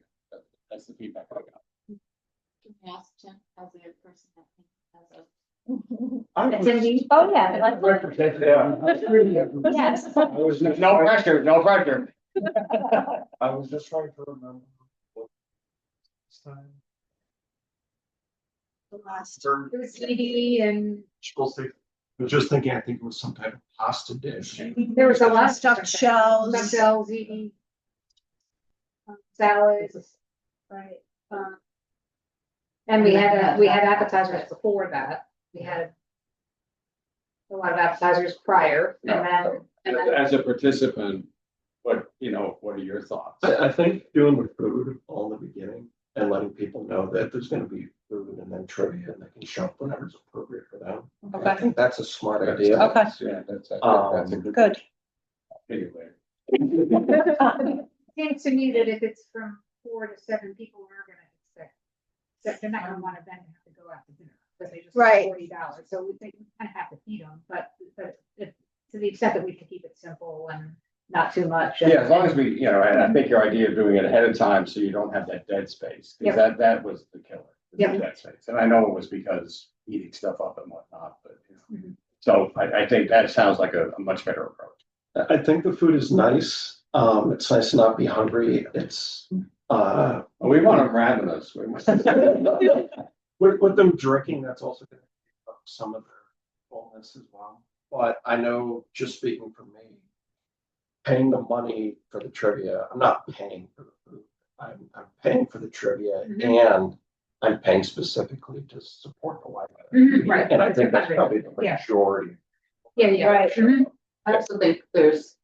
That's the feedback I got. Can I ask Tim? as a person, I think, as a. Attendee? Oh, yeah. Yes. No pressure, no pressure. I was just trying to remember. What this time. The last. Third, It was CD and school safety. I was just thinking, I think it was some type of pasta dish. there was a lot of Stuffed stuff. shells. Stuffed shells, eating. Salads. Right. And we had appetizers before that. We had a lot of appetizers prior and then As a participant, what are your thoughts? I think doing the food all in the beginning and letting people know that there's gonna be food and then trivia and they can show up whenever's appropriate for them. I Okay. think that's a smart idea. Okay. Yeah, that's a good. Good. Anyway. it seems to me that if it's from 4 to 7 people, we're gonna expect they're not gonna want to then have to go out to dinner because they just Right. $40. So we think we kind of have to feed them, but if, to the extent that we can keep it simple and not too much. Yeah, as long as we, and I think your idea of doing it ahead of time so you don't have that dead space, Yep. because that was the killer. the Yep. Dead space. And I know it was because eating stuff up and whatnot, but Mhm. So I think that sounds like a much better approach. I think the food is nice. It's nice to not be hungry. It's, We want them ravenous. with them drinking, that's also gonna give up some of their fullness as well. But I know, just speaking for me, paying the money for the trivia, I'm not paying for the food. I'm paying for the trivia and I'm paying specifically to support the library. Mhm, right. And I think that's probably the Yeah. majority. Yeah. Right. Mhm. I also think there's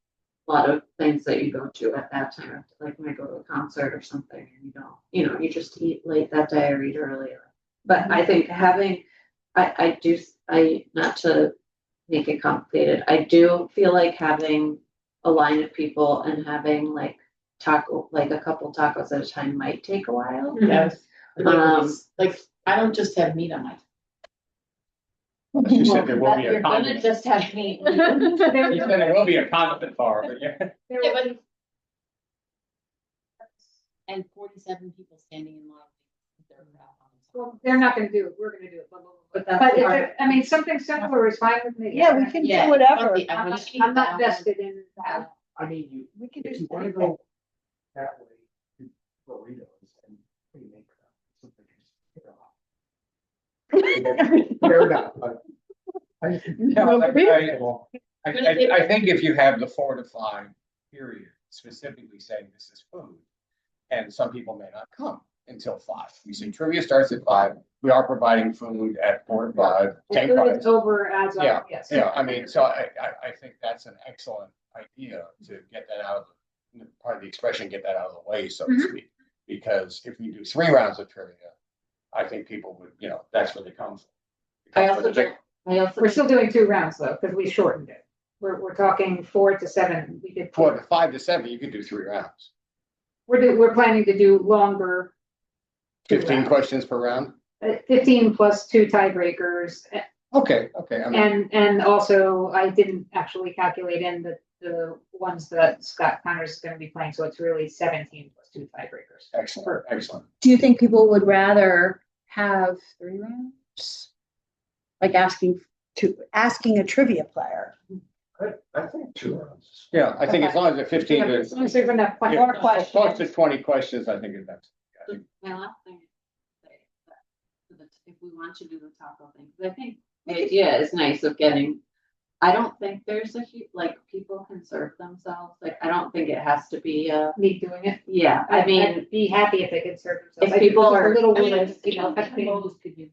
a lot of things that you go to at that time, like when I go to a concert or something and you don't, you just eat late that day or eat early. But I think having, not to make it complicated, I do feel like having a line of people and having like a couple tacos at a time might take a while. Yes. Like, I don't just have meat on my. You said there will be You're a gonna condiment. just have meat. You said there will be a condiment bar, but yeah. Yeah, but. And 47 people standing in line. Well, they're not gonna do it, we're gonna do it. But that's But the if part. I mean, something similar is fine with me. Yeah, we can Yeah, do whatever. something- I'm not vested in that. I mean, We can if do you wanna something. go that way, do burritos and remake them. Something just fair enough, but. I think if you have the 4 to 5 period, specifically saying this is food, and some people may not come until 5. We say trivia starts at 5. We are providing food at 4 to 5. Same If price. it's over as of, Yeah, yes. Yeah, I mean, so I think that's an excellent idea to get that out of, part of the expression, get that out of the way, so to Mhm. speak. Because if we do 3 rounds of trivia, I think people would, that's where they come from. We're still doing 2 rounds though, because we shortened it. We're talking 4 to 7. We did 4 to 5 to 7, you could do 3 rounds. We're planning to do longer. 2 15 rounds. questions per round? 15 plus 2 tiebreakers. Okay, I mean, And also I didn't actually calculate in the ones that Scott Connors is gonna be playing, so it's really 17 plus 2 tiebreakers. excellent. Do you think people would rather have 3 rounds? Like asking a trivia player? I think 2 rounds. Yeah, I think as long as the 15 As to. long as there's enough questions. More questions. Close to 20 questions, I think that's. My last thing is to say that if we want to do the taco thing, because I think the idea is nice of getting. I don't think there's people can serve themselves. Like, I don't think it has to be Me doing it. yeah. I mean, I'd be happy if they could serve themselves. if I think people there's a are- little I mean, worried, you know, could you? I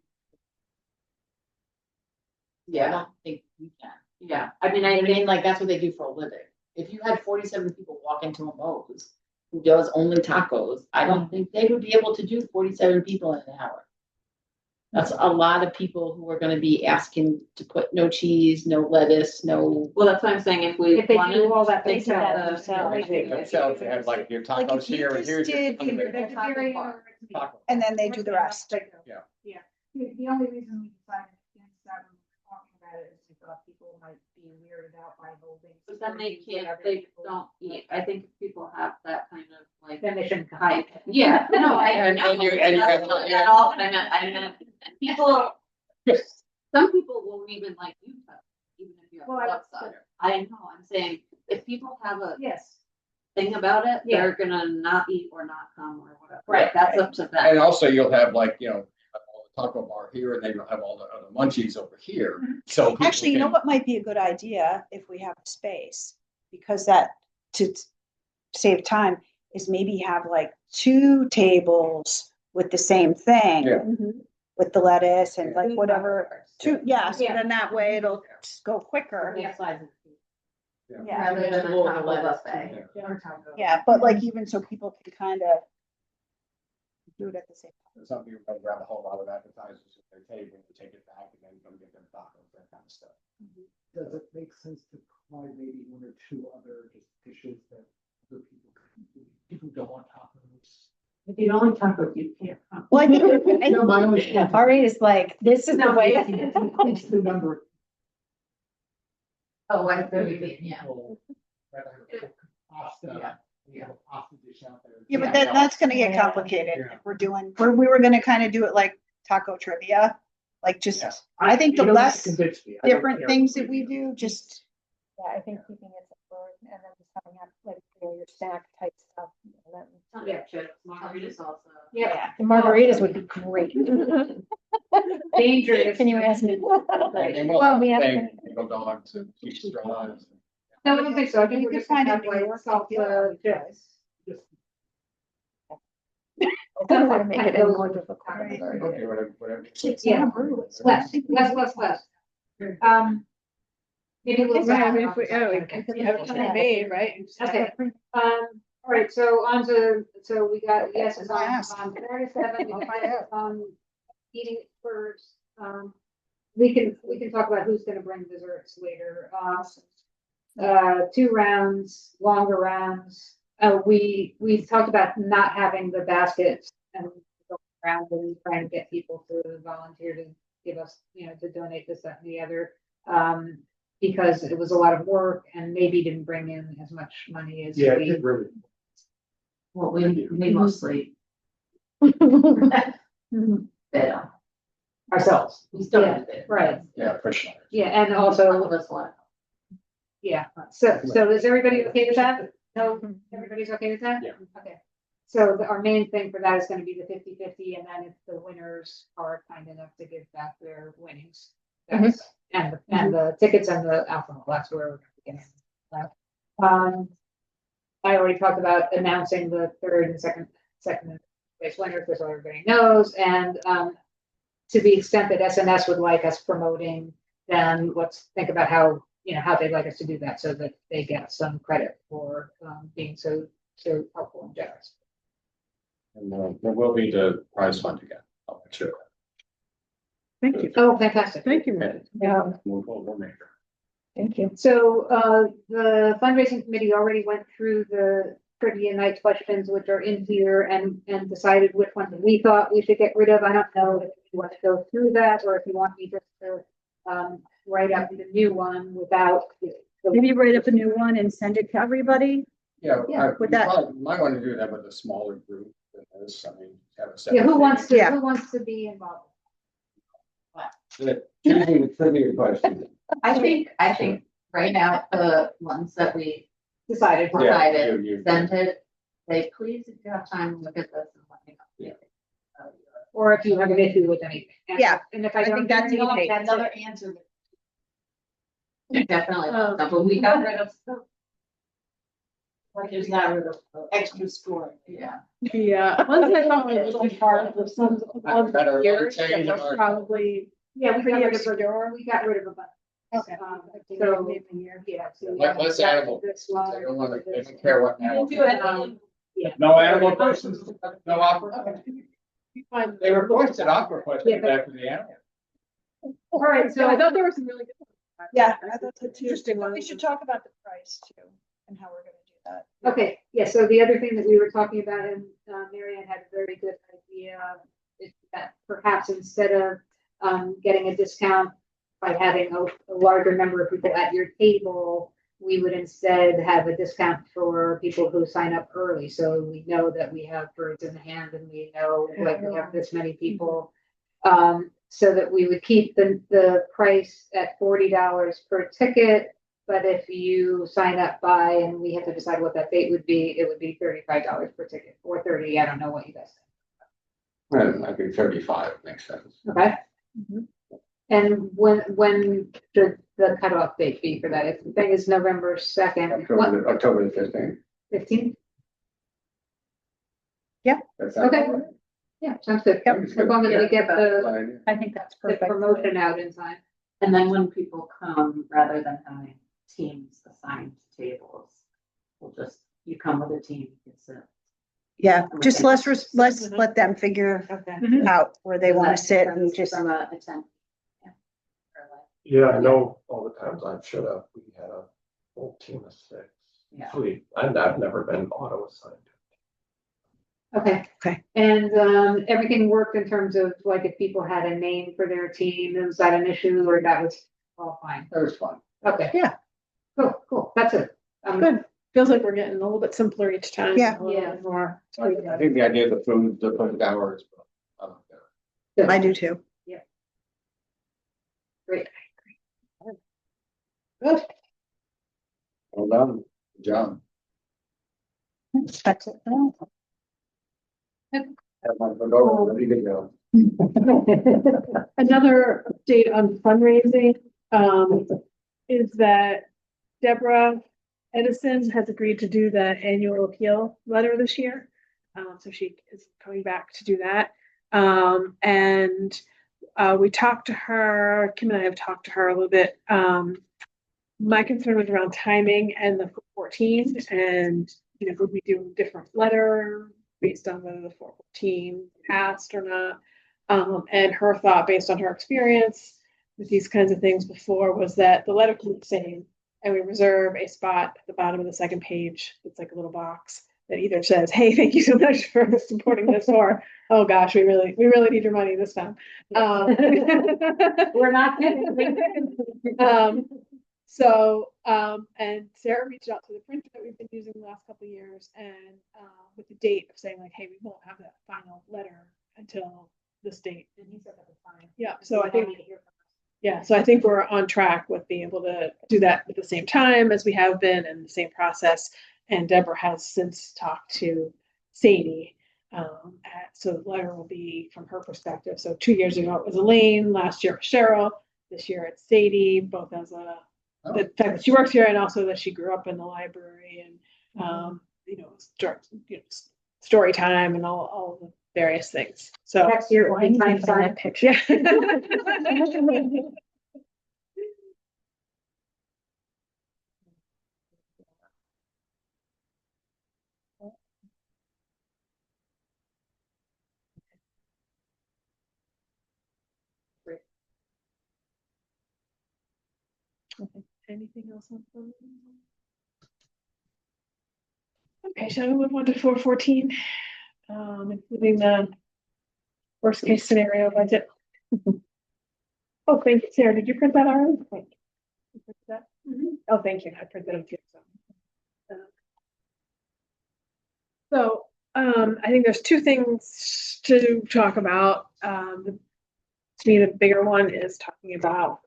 yeah, don't think we can. yeah. I mean, I I mean, think like, that's what they do for a living. If you had 47 people walk into a Moe's who does only tacos, I don't think they would be able to do 47 people in an hour. That's a lot of people who are gonna be asking to put no cheese, no lettuce, no. well, that's what I'm saying. If we If they wanted do all that they do that have themselves. Themselves, they have like your Like tacos if you here and just here's your. did your vegetarian or Taco. And then they do the rest. Yeah. Yeah, the only reason we decided against that when we were talking about it is we thought people might be weirded out by holding. But then they can't, whatever they people- don't eat. I think if people have that kind of like Then they shouldn't come. hype. Yeah, no, I. And you that's have- not at all what I meant. I meant people, some people won't even like you, even if you're Well, a outsider. I know, I'm saying, if people have a Yes. thing about it, Yeah. they're gonna not eat or not come or whatever. Right, That's up to them. And also you'll have like, all the taco bar here and then you'll have all the other munchies over here. So people Actually, you know can- what might be a good idea if we have space, because that, to save time, is maybe have like 2 tables with the same thing. Yeah. With the lettuce and like Food whatever, bars. 2, yeah, so Yeah. then that way it'll just go quicker. Yeah. Yeah, Rather than a taco buffet. yeah, but like even so people can kind of do it at the same time. Some people might grab a whole lot of appetizers at their table and take it back and then come get their tacos, that kind of stuff. Does it make sense to provide maybe 1 or 2 other just dishes that other people can, people who don't want tacos? If you don't like tacos, you can't come. Well, I think, No, my only. Ari is like, this is the way. It's the number. Oh, I see, yeah. Pasta, we have a pasta dish out there. Yeah, but that's gonna get complicated if we're doing, we were gonna kind of do it like taco trivia, like just, Yeah. I think the You don't have to less convince me. I don't different care things what that we do, just. Yeah, I think keeping it simple and then just having like your snack type stuff. Yeah, chips, margaritas also. Yeah. The margaritas would be great. Dangerous. Can you ask me? And then we'll Well, have we have thing, to- pickle dogs and cheese straws. No, I don't think so. I think You we're could just gonna find have a like New York salsa chips. Just I don't want to make it any more difficult. Right. Okay, whatever. Yeah. Less. Maybe we'll. Yeah, I mean, if we, we have it kind of made, right? Okay, all right, so on to, so we got, yes, it's I asked. on 4 to 7, we I'll got find yes, eating first, we can talk about who's gonna bring desserts later, 2 rounds, longer rounds, we talked about not having the baskets and go around and trying to get people to volunteer to give us, to donate this, that, and the other, because it was a lot of work and maybe didn't bring in as much money as Yeah, we. it really. Well, we mostly bid on. Ourselves. We still Yeah, have to bid. right. Yeah, for sure. Yeah, and Some also, of us want. yeah, so is everybody okay with that? No, everybody's okay with that? Yeah. Okay, so our main thing for that is gonna be the 50-50, and then if the winners are kind enough to give back their winnings. That's, and the tickets and the alcohol, that's where we're getting that. I already talked about announcing the third and second place winners, so everybody knows, and to the extent that SNS would like us promoting, then let's think about how, how they'd like us to do that so that they get some credit for being so helpful and generous. And there will be the prize fund again. I'll make sure. Thank you. Oh, fantastic. Thank you, Meredith. Yeah. We'll make sure. Thank you. So the fundraising committee already went through the trivia night questions, which are in here, and decided which ones we thought we should get rid of. I don't know if you want to go through that or if you want me just to write up the new one without. Maybe write up a new one and send it to everybody. Yeah, with you that- probably might want to do that with a smaller group than this. I mean, have a Yeah, separate who wants to, Yeah. who wants to be involved? meeting. Choosing the trivia question. I think right now, the ones that we Decided. Yeah, decided, you- sent it, say, please, if you have time, look at this and let me know. Yeah. Or if you have an issue with anything. Yeah, And if I I don't. think that's do easy. that's Another it. answer. Definitely, but we got rid of stuff. Like there's not rid of extra scoring, yeah. Yeah, ones I thought were a little hard for some of Better the years, that change was or- probably. Yeah, we got Pretty rid of, obscure. we got rid of a bunch. Okay. So, yeah. So Less animal. This They one. don't want to, they don't care what animal. Do it. Yeah. No animal questions, no opera. They requested opera questions after the animal. All right, So I so, thought there were some really good ones. Yeah, I thought that too. Interesting But ones. we should talk about the price too and how we're gonna do that. okay, yeah, so the other thing that we were talking about, and Marianne had a very good idea, is that perhaps instead of getting a discount by having a larger number of people at your table, we would instead have a discount for people who sign up early. So we know that we have birds in the hand and we know like we have this many people. So that we would keep the price at $40 per ticket. But if you sign up by, and we have to decide what that date would be, it would be $35 per ticket, or 30, I don't know what you guys I think 35 makes sense. think, okay? Mhm. And when should the cutoff date be for that? If the thing is November 2nd, October the 15th. 15th? That sounds Okay. right. Yeah, sounds good. Yep. As long as we get the I think that's perfect. promotion out in time. And then when people come, rather than having teams assigned to tables, we'll just, you come with a team, you can sit. Yeah, just let's let them figure Okay. out where they want to sit and From- just, From a tent. Yeah. Or like- Yeah, I know all the times I've showed up, we had a whole team of 6. Yeah. Sweet, I've never been auto assigned. Okay. Okay. And everything worked in terms of like if people had a name for their team, was that an issue or that was all fine? That was fun. Okay. Yeah. Cool. That's it. Good. Feels like we're getting a little bit simpler each time. Yeah. A little bit more. I think the idea of the food, the perfect hours, but I don't know. I do too. Great. Good. Well done, good job. That's it. Have my fedora ready to go. Another update on fundraising, is that Deborah Edison has agreed to do the annual appeal letter this year. So she is coming back to do that. We talked to her, Kim and I have talked to her a little bit. My concern was around timing and the 14 and, would we do a different letter based on whether the 414 passed or not? And her thought based on her experience with these kinds of things before was that the letter can be the same and we reserve a spot at the bottom of the second page. It's like a little box that either says, hey, thank you so much for supporting this, or, oh gosh, we really need your money this time. We're not kidding. And Sarah reached out to the printer that we've been using the last couple of years and with the date of saying like, hey, we won't have that final letter until this date. And he said that was fine. Yeah, so I think we're on track with being able to do that at the same time as we have been and the same process. And Deborah has since talked to Sadie. So the letter will be from her perspective. So 2 years ago it was Elaine, last year it was Cheryl, this year it's Sadie, both as the fact that she works here and also that she grew up in the library and story time and all the various things. So Next year, Why didn't I anytime find sign. that picture? anything else on phone? Okay, shall we move on to 414? Including the worst case scenario budget. Oh, thank you, Sarah. Did you print that already? Thank you. You printed that? Oh, thank you. I printed them too. So, I think there's two things to talk about. To me, the bigger one is talking about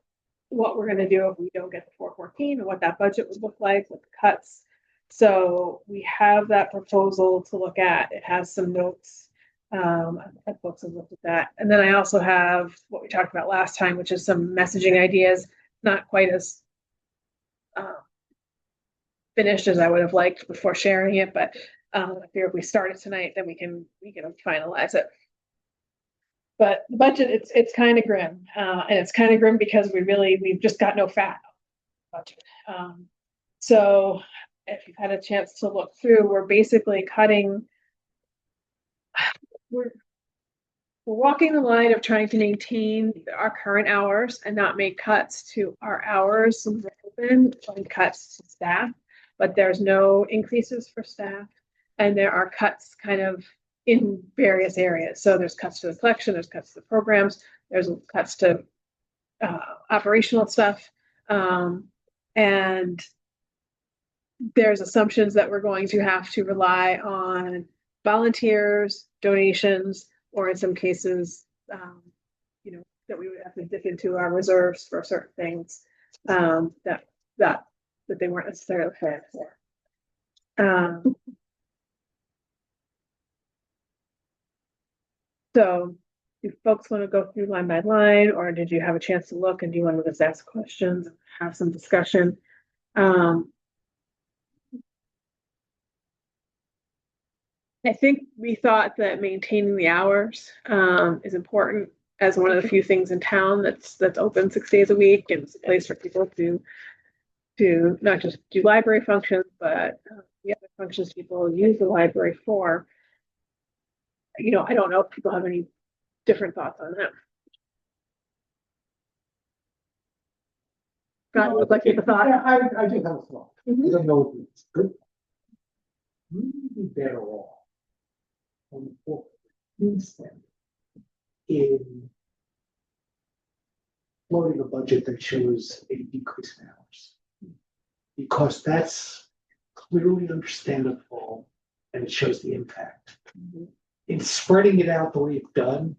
what we're gonna do if we don't get the 414 and what that budget would look like with the cuts. So we have that proposal to look at. It has some notes. Folks have looked at that. And then I also have what we talked about last time, which is some messaging ideas, not quite as finished as I would have liked before sharing it, but I figure if we start it tonight, then we can finalize it. But the budget, it's kind of grim, and it's kind of grim because we've just got no fat budget. So if you've had a chance to look through, we're basically cutting. We're walking the line of trying to maintain our current hours and not make cuts to our hours open, and cuts to staff, but there's no increases for staff, and there are cuts kind of in various areas. So there's cuts to the collection, there's cuts to the programs, there's cuts to operational stuff, and there's assumptions that we're going to have to rely on volunteers, donations, or in some cases, that we would have to dip into our reserves for certain things, that they weren't necessarily prepared for. So do folks want to go through line by line, or did you have a chance to look and do you want to just ask questions, and have some discussion? I think we thought that maintaining the hours is important as one of the few things in town that's open 6 days a week, and it's a place for people to not just do library functions, but the other functions people use the library for. I don't know if people have any different thoughts on that. Scott, you look like you have a thought. Yeah, I do have a thought. Mhm. I don't know if it's good. We'd be better off on what we spend in floating a budget that shows a decrease in hours. Because that's clearly understandable and it shows the impact. In spreading it out the way it's done,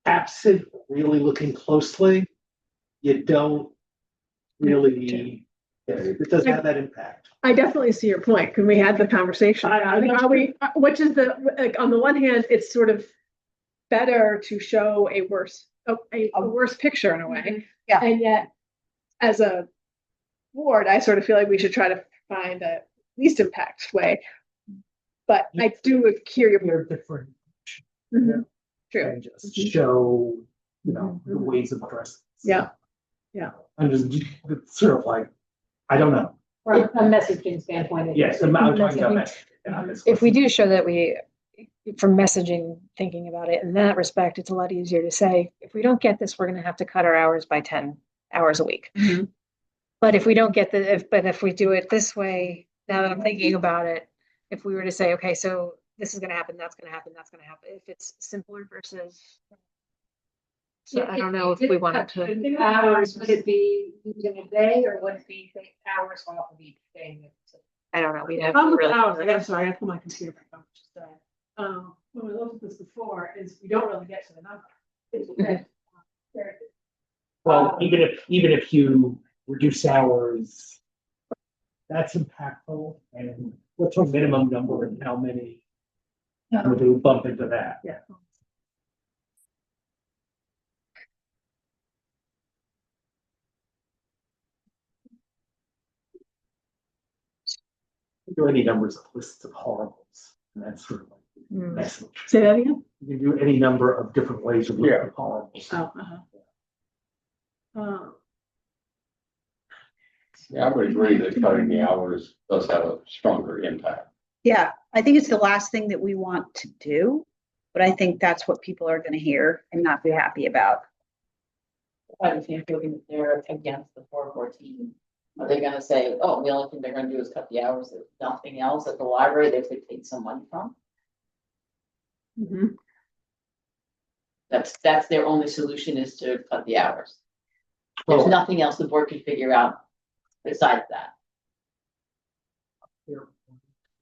absent really looking closely, you don't really, it doesn't have that impact. I definitely see your point, because we had the conversation. Which is like, on the one hand, it's sort of better to show a worse picture in a way. Yeah. And yet, as a board, I sort of feel like we should try to find a least impact way. But I do hear your point. They're different. Mhm. True. And just show, the ways of addressing. Yeah. And just, it's sort of like, I don't know. From a messaging standpoint. Yes, I'm talking about that. If we do show that from messaging, thinking about it in that respect, it's a lot easier to say, if we don't get this, we're going to have to cut our hours by 10 hours a week. Mhm. But if we don't get if we do it this way, now that I'm thinking about it, if we were to say, okay, so this is going to happen, that's going to happen, that's going to happen, if it's simpler versus. So I don't know if we wanted to. Hours, would it be using a day or would it be hours off of each day? I don't know. We'd have Problem to with really. hours, I gotta pull my computer back up. When we looked at this before, is we don't really get to the number. Well, even if you reduce hours, that's impactful. And what's our minimum number and how many? Would we bump into that? Yeah. Do any numbers of lists of horribles, and that's sort of like Mm. message. Say that again? You can do any number of different ways of looking Yeah. at horribles. Yeah, I would agree that cutting the hours does have a stronger impact. Yeah, I think it's the last thing that we want to do, but I think that's what people are gonna hear and not be happy about. I think they're against the 414. Are they gonna say, oh, the only thing they're gonna do is cut the hours, there's nothing else at the library they could take some money from? Mhm. That's their only solution, is to cut the hours. There's Well, nothing else the board can figure out besides that.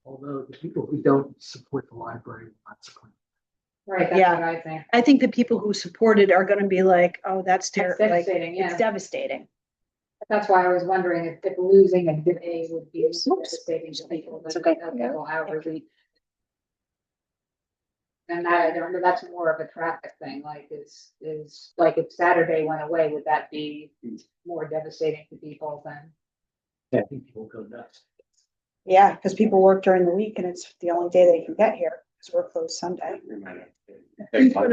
although the people who don't support the library will not support. Right, that's Yeah. what I think. I think the people who support it are gonna be like, oh, that's That's terrible, like, devastating, it's yeah. devastating. That's why I was wondering if losing a day would be Oops. devastating to people. It's okay. However. And I don't know, that's more of a traffic thing, like is like if Saturday went away, would that be more devastating to people than? I think people go nuts. Yeah, because people work during the week and it's the only day they can get here, because we're closed Sunday.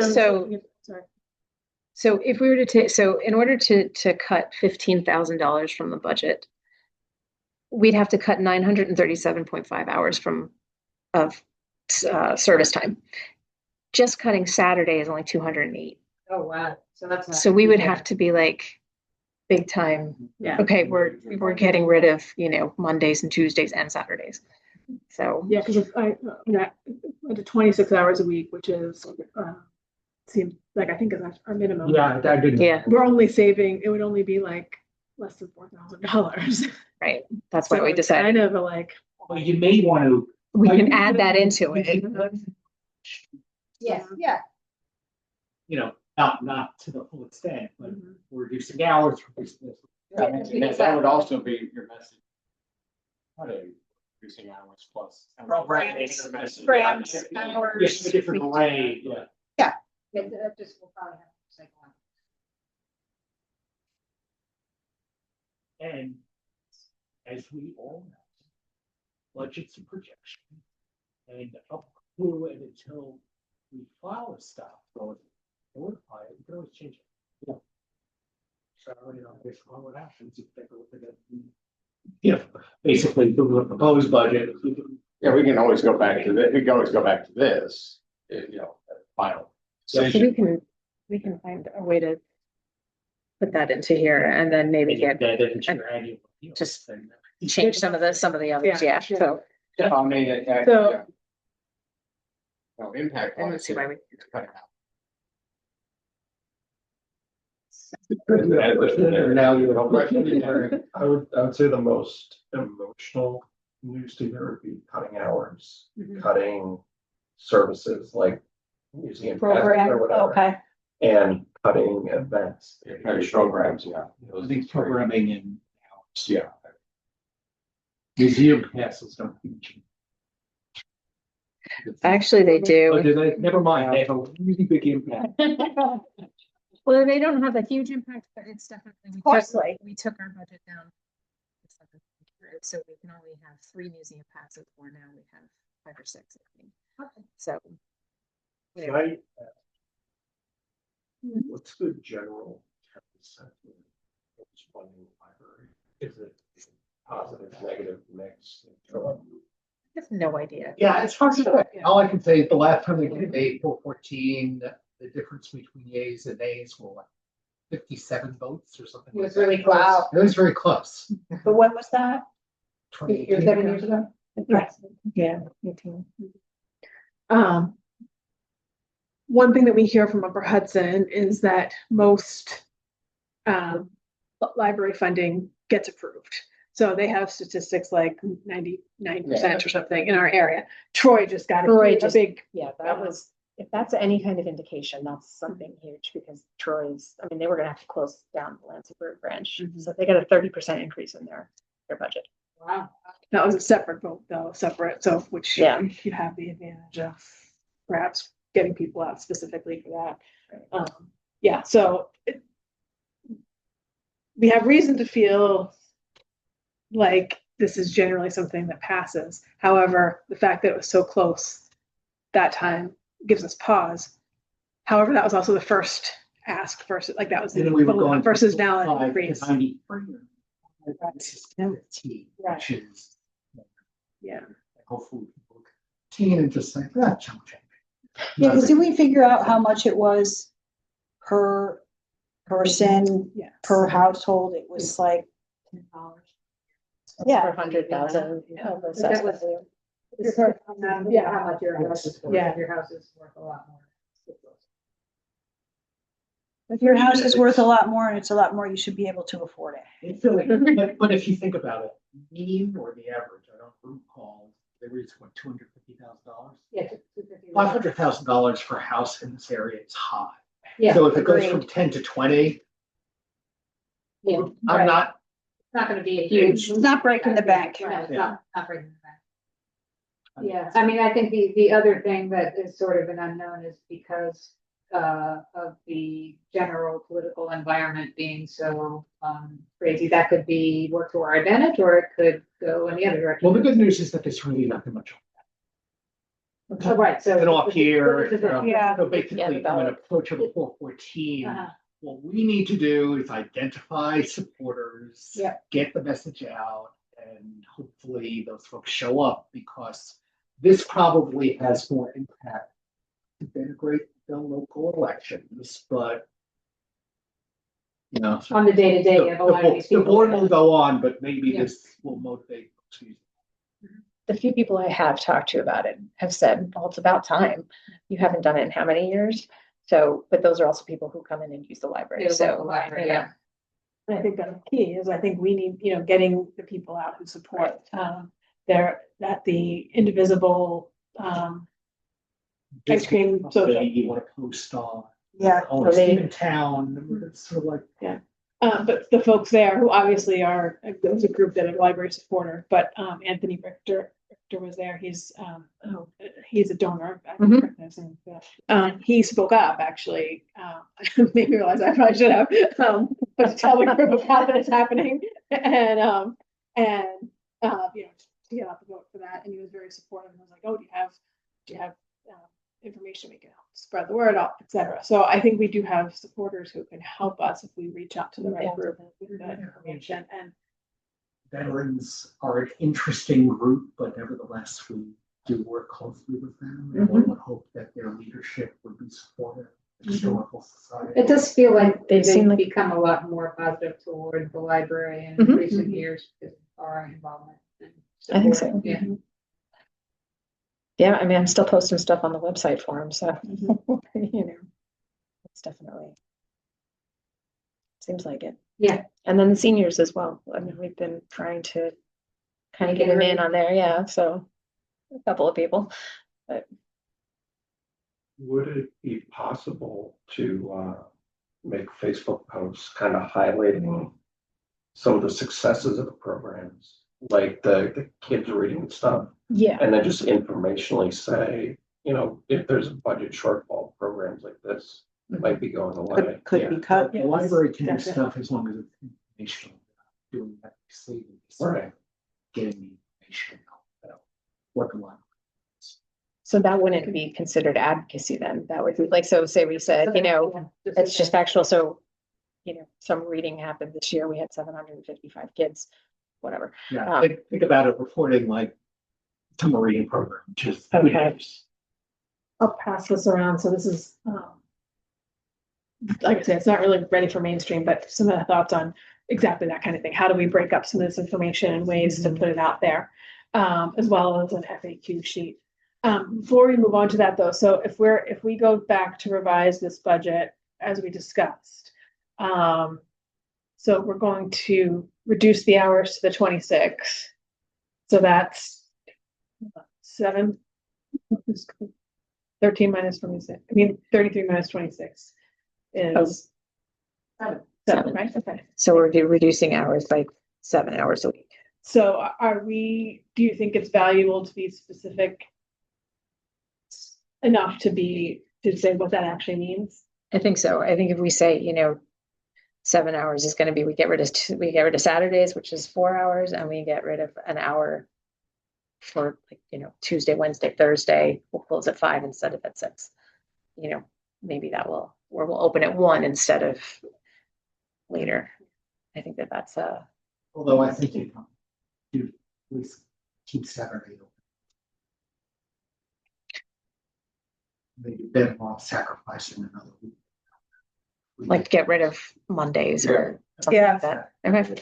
So- Sorry. So if we were to take, so in order to cut $15,000 from the budget, we'd have to cut 937.5 hours of service time. Just cutting Saturday is only 208. Oh, wow, so that's not. So we would have to be like big time. Yeah. Okay, we're getting rid of, Mondays and Tuesdays and Saturdays. So Yeah, because if I did 26 hours a week, which is seems like I think is our minimum. Yeah, I didn't. yeah, We're only saving, it would only be like less than $4,000. right. That's why So we it's decided kind of a like, Well, you may want to. we can add that into it. Yeah, yeah. not to the full extent, but we're reducing hours, reducing this. And that would also be your message. What a reducing hours plus. Programs. Your message. Programs. Yes, a different array, yeah. That just will probably have to say one. And as we all know, budgets and projection, and up through and until we file a stuff, going, notify it, we can always change it. Yeah. So, based on what happens, you take a look at it. Yeah, basically, do a proposed budget. Yeah, we can always go back to this. We can always go back to this, final. So we can find a way to put that into here and then maybe get, just change some of the others, yeah, so. I mean, So- yeah. No, impact. And let's see why we. Cut it out. Now you know. I would say the most emotional news to hear would be cutting hours, cutting services like museum passes Program, or whatever, okay. and cutting events. Programs, yeah. I think programming and Yeah. museum passes don't. Actually, they Oh, do. do they? Never mind, they have a really big impact. Well, they don't have a huge impact, but it's definitely, Costly. we took our budget down. So we can only have 3 museum passes, where now we have 5 or 6, I think. So. Can I ask, what's the general 10% of funding the library? Is it positive, negative, mix? I have no idea. Yeah, it's hard to say. All I can say, the last time we did April 14, the difference between yays and nays were like 57 votes or something. It was like that. really close. Wow. It was very close. But when was that? 2018 7 years ago? Yeah, 18. One thing that we hear from Upper Hudson is that most library funding gets approved. So they have statistics like 99% or something in our area. Troy just got Troy a just- big, Yeah, that was, if that's any kind of indication, that's something huge, because Troy's, I mean, they were gonna have to close down the Lansingburg branch. So they got a 30% increase in their budget. Wow. that was a separate vote though, separate, so which Yeah. you have the advantage of perhaps getting people out specifically for that. Yeah, so we have reason to feel like this is generally something that passes. However, the fact that it was so close that time gives us pause. However, that was also the first ask versus, like that was the And we were vote going versus from now 5 an to increase. 93. This is 15, which is Yeah. hopefully people continue and just say, chunk change. Yeah, because did we figure out how much it was per person, Yes. per household? It was like, yeah. 100,000. Yeah. That was- Yeah, how much your house is worth. Yeah. Your house is worth a lot more. If your house is worth a lot more and it's a lot more, you should be able to afford it. It's silly, but if you think about it, mean or the average, I don't recall, they raised what, $250,000? Yeah. 250. $500,000 for a house in this area is high. Yeah. So if it goes agreed. from 10 to 20, Yeah, I'm Right. not, it's not gonna be a huge. It's not breaking the bank. No, it's Yeah. not breaking the bank. Yeah, I mean, I think the other thing that is sort of an unknown is because of the general political environment being so crazy, that could be work to our advantage, or it could go in the other direction. well, the good news is that there's really nothing much. Oh, right, so. And off here, Yeah. so basically Yeah, the from an ballot. approach of a 414, Uh-huh. what we need to do is identify supporters. Yeah. Get the message out, and hopefully those folks show up, because this probably has more impact to integrate the local elections, but you know. On the day-to-day of a lot of these The people. board will go on, but maybe Yeah. this will motivate folks. The few people I have talked to about it have said, well, it's about time. You haven't done it in how many years? So, but those are also people who come in and use the library, Yeah, so. local library, you know. yeah. And I think that's key is I think we need, getting the people out who support, that the indivisible, ice cream, So social. you want to post on Yeah. Oh, So they- Steven Town, it's sort of like, But the folks there who obviously are, there's a group that are library supporter, but Anthony Richter was there. He's he's a donor. He spoke up actually. Made me realize I probably should have, but to tell the group of how that is happening and you know, to get out the vote for that. And he was very supportive and was like, oh, do you have information we can help spread the word out, etc. So I think we do have supporters who can help us if we reach out to the right group with that information. And veterans are an interesting group, but nevertheless, we do work closely with them. And we would hope that their leadership would be supportive of the Historical Society. It does feel like They seem they've like- become a lot more positive toward the library in recent years because of our involvement. And I think support. so. Yeah. Yeah, I mean, I'm still posting stuff on the website for him, so, you know, it's definitely. Seems like it. Yeah. And then the seniors as well. I mean, we've been trying to kind of get them in on there, yeah, so a couple of people. Would it be possible to make Facebook posts kind of highlighting some of the successes of the programs, like the kids reading stuff? yeah, And then just informationally say, you know, if there's a budget shortfall, programs like this might be going away. Could be cut. The library can do definitely. stuff as long as it's informational, doing that, sleeping, Right. getting the information out. What the library. So that wouldn't be considered advocacy then, that would be like, so say we said, you know, it's just factual, so. You know, some reading happened this year, we had 755 kids, whatever. Yeah, think about it, reporting like summer reading program, which is. Okay. I'll pass this around. So this is, like I said, it's not really ready for mainstream, but some of the thoughts on exactly that kind of thing. How do we break up some of this information and ways to put it out there, as well as an FAQ sheet. Before we move on to that though, so if we go back to revise this budget as we discussed, so we're going to reduce the hours to the 26. So that's 13 minus 26. I mean, 33 minus 26 is 7, right? Okay. So we're reducing hours by 7 hours a week. So do you think it's valuable to be specific enough to say what that actually means? I think so. I think if we say, you know, 7 hours is going to be, we get rid of Saturdays, which is 4 hours, and we get rid of an hour for, like, you know, Tuesday, Wednesday, Thursday, we'll close at 5 instead of at 6. You know, maybe or we'll open at 1 instead of later. I think that's Although I think you do at least keep Saturday open. Maybe better off sacrificing another week. like get rid of Mondays or something Yeah. like that. Okay.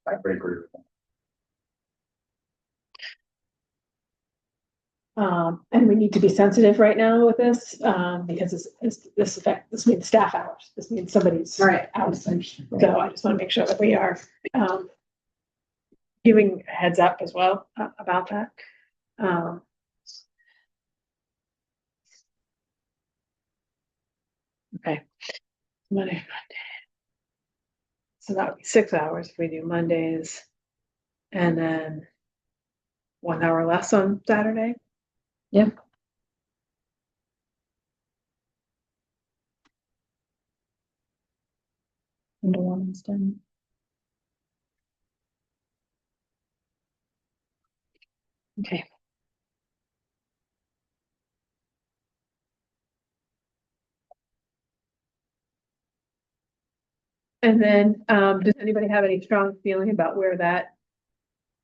I agree with that. And we need to be sensitive right now with this, because this means staff hours. This means somebody's Right. hours. So I just want to make sure that we are giving a heads up as well about that. Okay. Monday. So that would be 6 hours if we do Mondays. And then 1 hour less on Saturday. Yep. Under 1 instead. Okay. And then, does anybody have any strong feeling about where that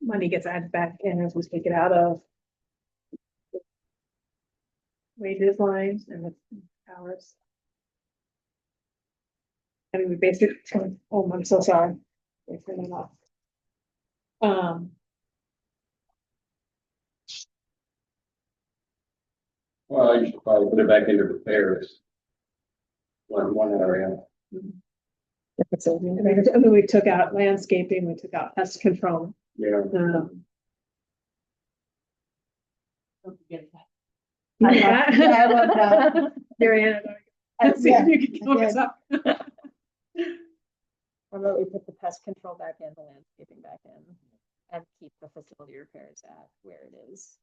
money gets added back in as we take it out of wages lines and the hours? I mean, we basically, oh, I'm so sorry. Wait for that off. Well, I should probably put it back into repairs. One area. I mean, we took out landscaping, we took out pest control. Yeah. Yeah, I love that. Marianne, Let's see if Yeah, you can come us up. How about we put the pest control back in, the landscaping back in, and keep the facility repairs at where it is.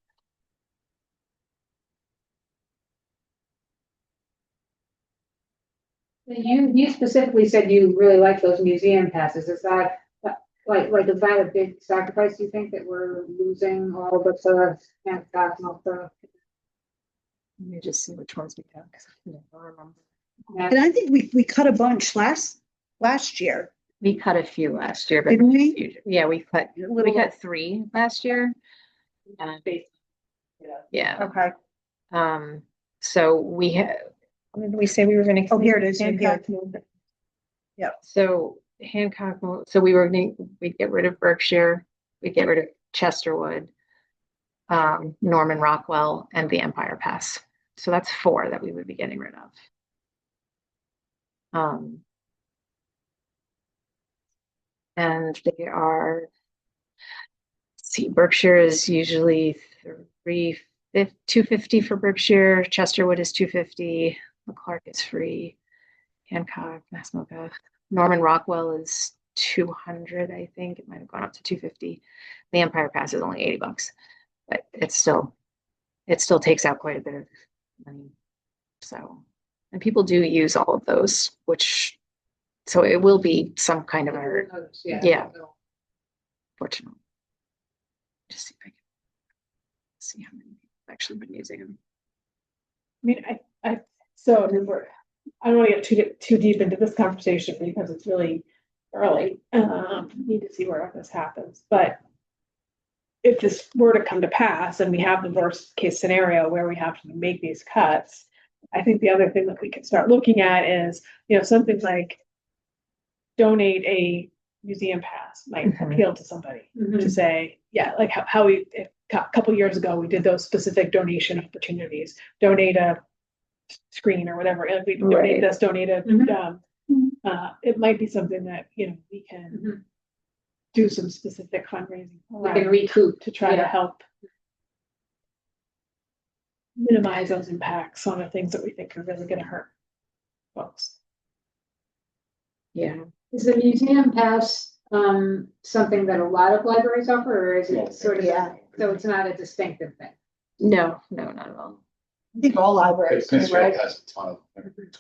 You specifically said you really like those museum passes. Is that is that a big sacrifice, you think, that we're losing all of the Hancock and all the? Let me just see which ones we have, because I can never remember. and I think we cut a bunch last year, We cut a few last year, but didn't we? yeah, we cut Little- 3 last year. Yeah. Okay. So we had, what did we say we were gonna? Oh, here it is, right Hancock. So Hancock, so we'd get rid of Berkshire, we'd get rid of Chesterwood, Norman Rockwell, and the Empire Pass. So that's 4 that we would be getting rid of. And they are, let's see, Berkshire is usually 250 for Berkshire, Chesterwood is 250, McClark is free, Hancock, Massmoka, Norman Rockwell is 200, I think. It might have gone up to 250. The Empire Pass is only $80, but it still takes out quite a bit of money. So, and people do use all of those, so it will be some kind of a, yeah. Fortunately. Just see if I can see how many people have actually been using them. I mean, I don't want to get too deep into this conversation because it's really early. Need to see where this happens. But if this were to come to pass and we have the worst case scenario where we have to make these cuts, I think the other thing that we can start looking at is, something like donate a museum pass might appeal to somebody to say, yeah, like how a couple years ago we did those specific donation opportunities, donate a screen or whatever. If we donate this, donate a, it might be something that, we can do some specific fundraising. We can recoup to try to help minimize those impacts on the things that we think are really going to hurt folks. Yeah. Is the museum pass something that a lot of libraries offer, or is it sort of, so it's not a distinctive thing? No, not at all. I think all libraries do, right? has a ton of every 20.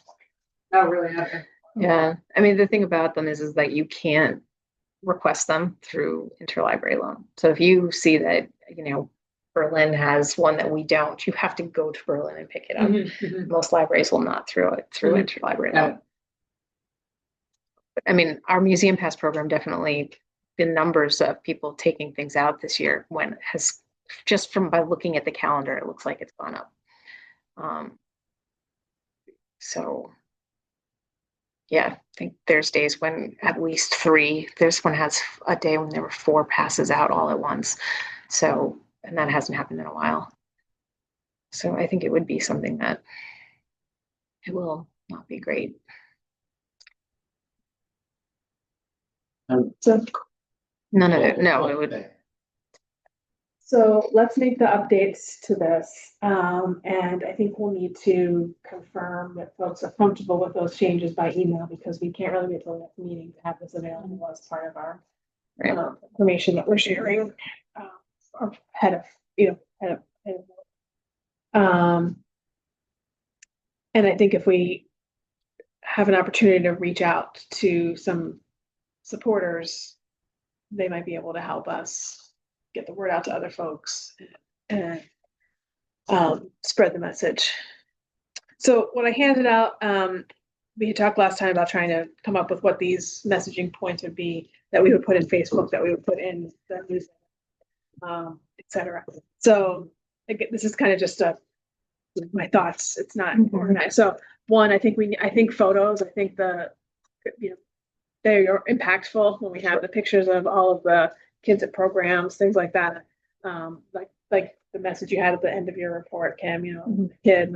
Oh, really? Okay. Yeah. I mean, the thing about them is that you can't request them through interlibrary loan. So if you see that, Berlin has one that we don't, you have to go to Berlin and pick it up. Most libraries will not through interlibrary loan. I mean, our museum pass program definitely, the numbers of people taking things out this year has just by looking at the calendar, it looks like it's gone up. So yeah, I think there's days when at least 3, this one has a day when there were 4 passes out all at once. So, and that hasn't happened in a while. So I think it would be something that it will not be great. So None of it. No, it would. So let's make the updates to this. And I think we'll need to confirm that folks are comfortable with those changes by email, because we can't really wait till the next meeting to have this available as part of our information that we're sharing. Ahead of. And I think if we have an opportunity to reach out to some supporters, they might be able to help us get the word out to other folks and spread the message. So what I handed out, we had talked last time about trying to come up with what these messaging points would be that we would put in Facebook, that we would put in the news, etc. So again, this is kind of just my thoughts. It's not organized. So one, I think photos. I think they are impactful when we have the pictures of all of the kids at programs, things like that. Like the message you had at the end of your report, Kim, the kid,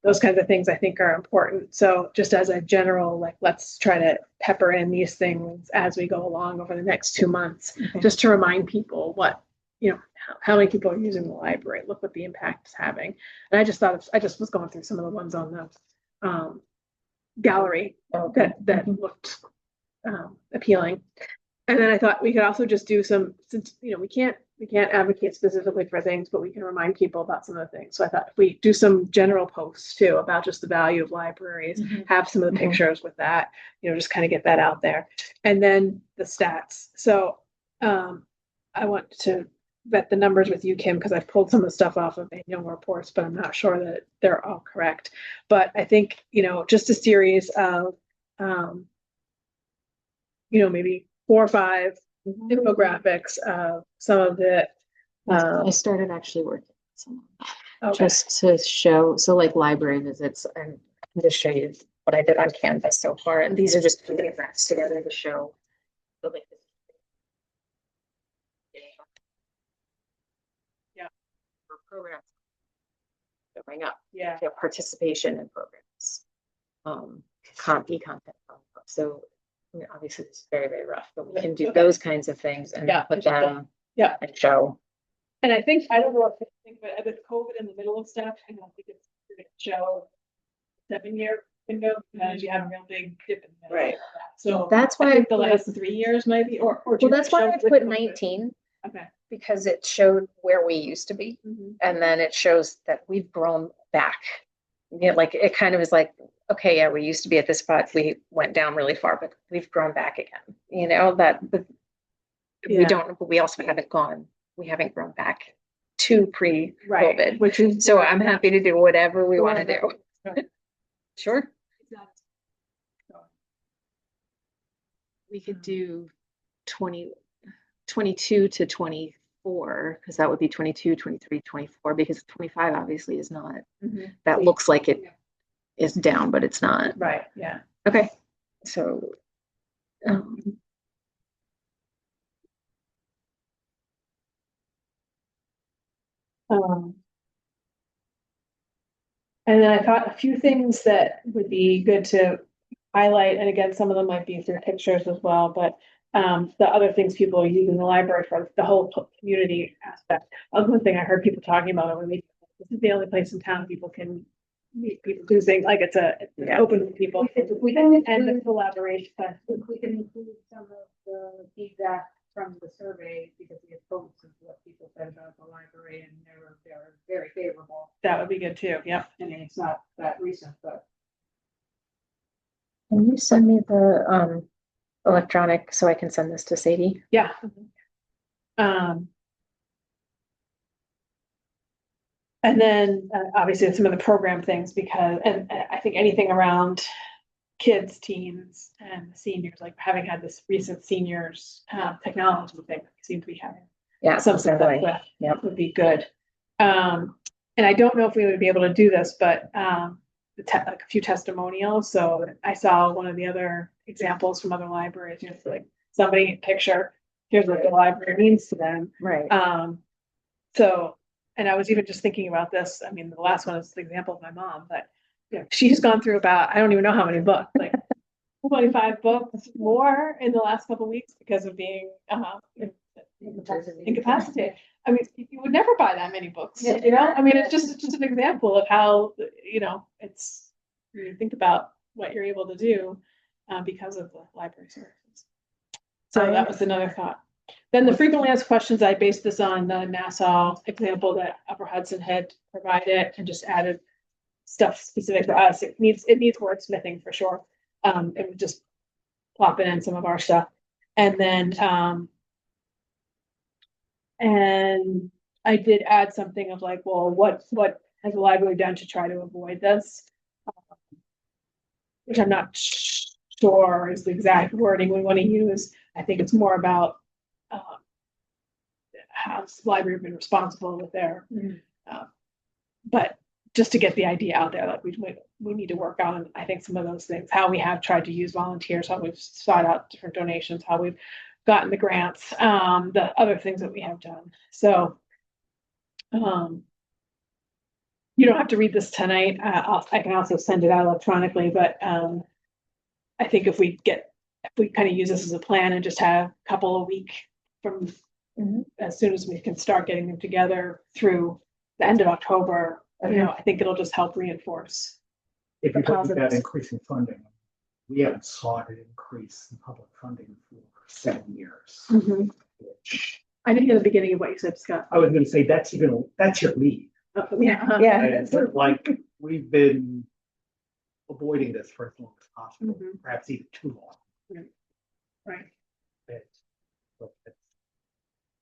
those kinds of things I think are important. So just as a general, let's try to pepper in these things as we go along over the next 2 months, just to remind people what, how many people are using the library, look what the impact is having. And I just was going through some of the ones on gallery that looked appealing. And then I thought we could also just do some, since, you know, we can't advocate specifically for things, but we can remind people about some of the things. So I thought if we do some general posts too about just the value of libraries, have some of the pictures with that, you know, just kind of get that out there. And then the stats. So I want to vet the numbers with you, Kim, because I've pulled some of the stuff off of annual reports, but I'm not sure that they're all correct. But I think, you know, just a series of, you know, maybe 4 or 5 infographics of some of the. I started actually working on some of Okay. just to show, so like library visits, and just show you what I did on Canvas so far. And these are just putting graphs together to show the like. Yeah. For programs going up. Yeah. You know, participation in programs. E-content. So I mean, obviously it's very, very rough, but we can do Okay. those kinds of things and Yeah. put that on. Yeah. And show. And I think, I don't know if you think, but with COVID in the middle of stuff, I don't think it's going to show 7-year window because you have a real big dip in the middle. Right. of that. So That's why I think the I put- last 3 years maybe, or Well, do that's it why show I with put COVID? 19, Okay. because it showed where we used to be. And then it shows that we've grown back. You know, like it kind of is like, okay, yeah, we used to be at this spot. We went down really far, but we've grown back again. You know, but we Yeah. don't, but we also haven't gone, we haven't grown back to pre-COVID. Right. Which is So I'm happy to do whatever we want to do. Right. Sure. We could do 22 to 24, because that would be 22, 23, 24, because 25 obviously is not, that looks like it is down, but it's not. Right. Yeah. Okay. So, And then I thought a few things that would be good to highlight, and again, some of them might be through pictures as well, but the other things people use in the library for the whole community aspect. One thing I heard people talking about, this is the only place in town people can meet people do things, like it's open to people. We can And the include, collaboration. we can include some of the feedback from the survey, because we have quotes of what people said about the library, and they're very favorable. That would be good too. Yep. I mean, it's not that recent, but. can you send me the electronic so I can send this to Sadie? Yeah. And then obviously some of the program things, because, and I think anything around kids, teens, and seniors, like having had this recent seniors technology thing, seem to be having some success with. Yep. Would be good. And I don't know if we would be able to do this, but like a few testimonials. So I saw one of the other examples from other libraries, you know, like somebody picture, here's what the library means to them. Right. So, and I was even just thinking about this. I mean, the last one is the example of my mom, but you know, she's gone through about, I don't even know how many books, like 25 books more in the last couple of weeks because of being incapacitated. I mean, you would never buy that many books, you know? I mean, it's just an example of how, you know, it's, you think about what you're able to do because of the library services. So that was another thought. Then the frequently asked questions, I based this on the Nassau example that Upper Hudson had provided and just added stuff specific to us. It needs wordsmithing for sure. It would just plop in some of our stuff. And then and I did add something of like, well, what has the library done to try to avoid this? Which I'm not sure is the exact wording we want to use. I think it's more about how the library been responsible with their, but just to get the idea out there, like we need to work on, I think, some of those things, how we have tried to use volunteers, how we've sought out different donations, how we've gotten the grants, the other things that we have done. So you don't have to read this tonight. I can also send it out electronically, but I think if we kind of use this as a plan and just have a couple a week from as soon as we can start getting them together through the end of October, you know, I think it'll just help reinforce if you're talking about positives. increasing funding, we haven't sought an increase in public funding for 7 years. Mhm. Which I didn't hear the beginning of what you said, Scott. I was gonna say, that's your lead. Yeah. Yeah. And sort of like, we've been avoiding this for as long as possible, Mhm. perhaps even too long. Right. But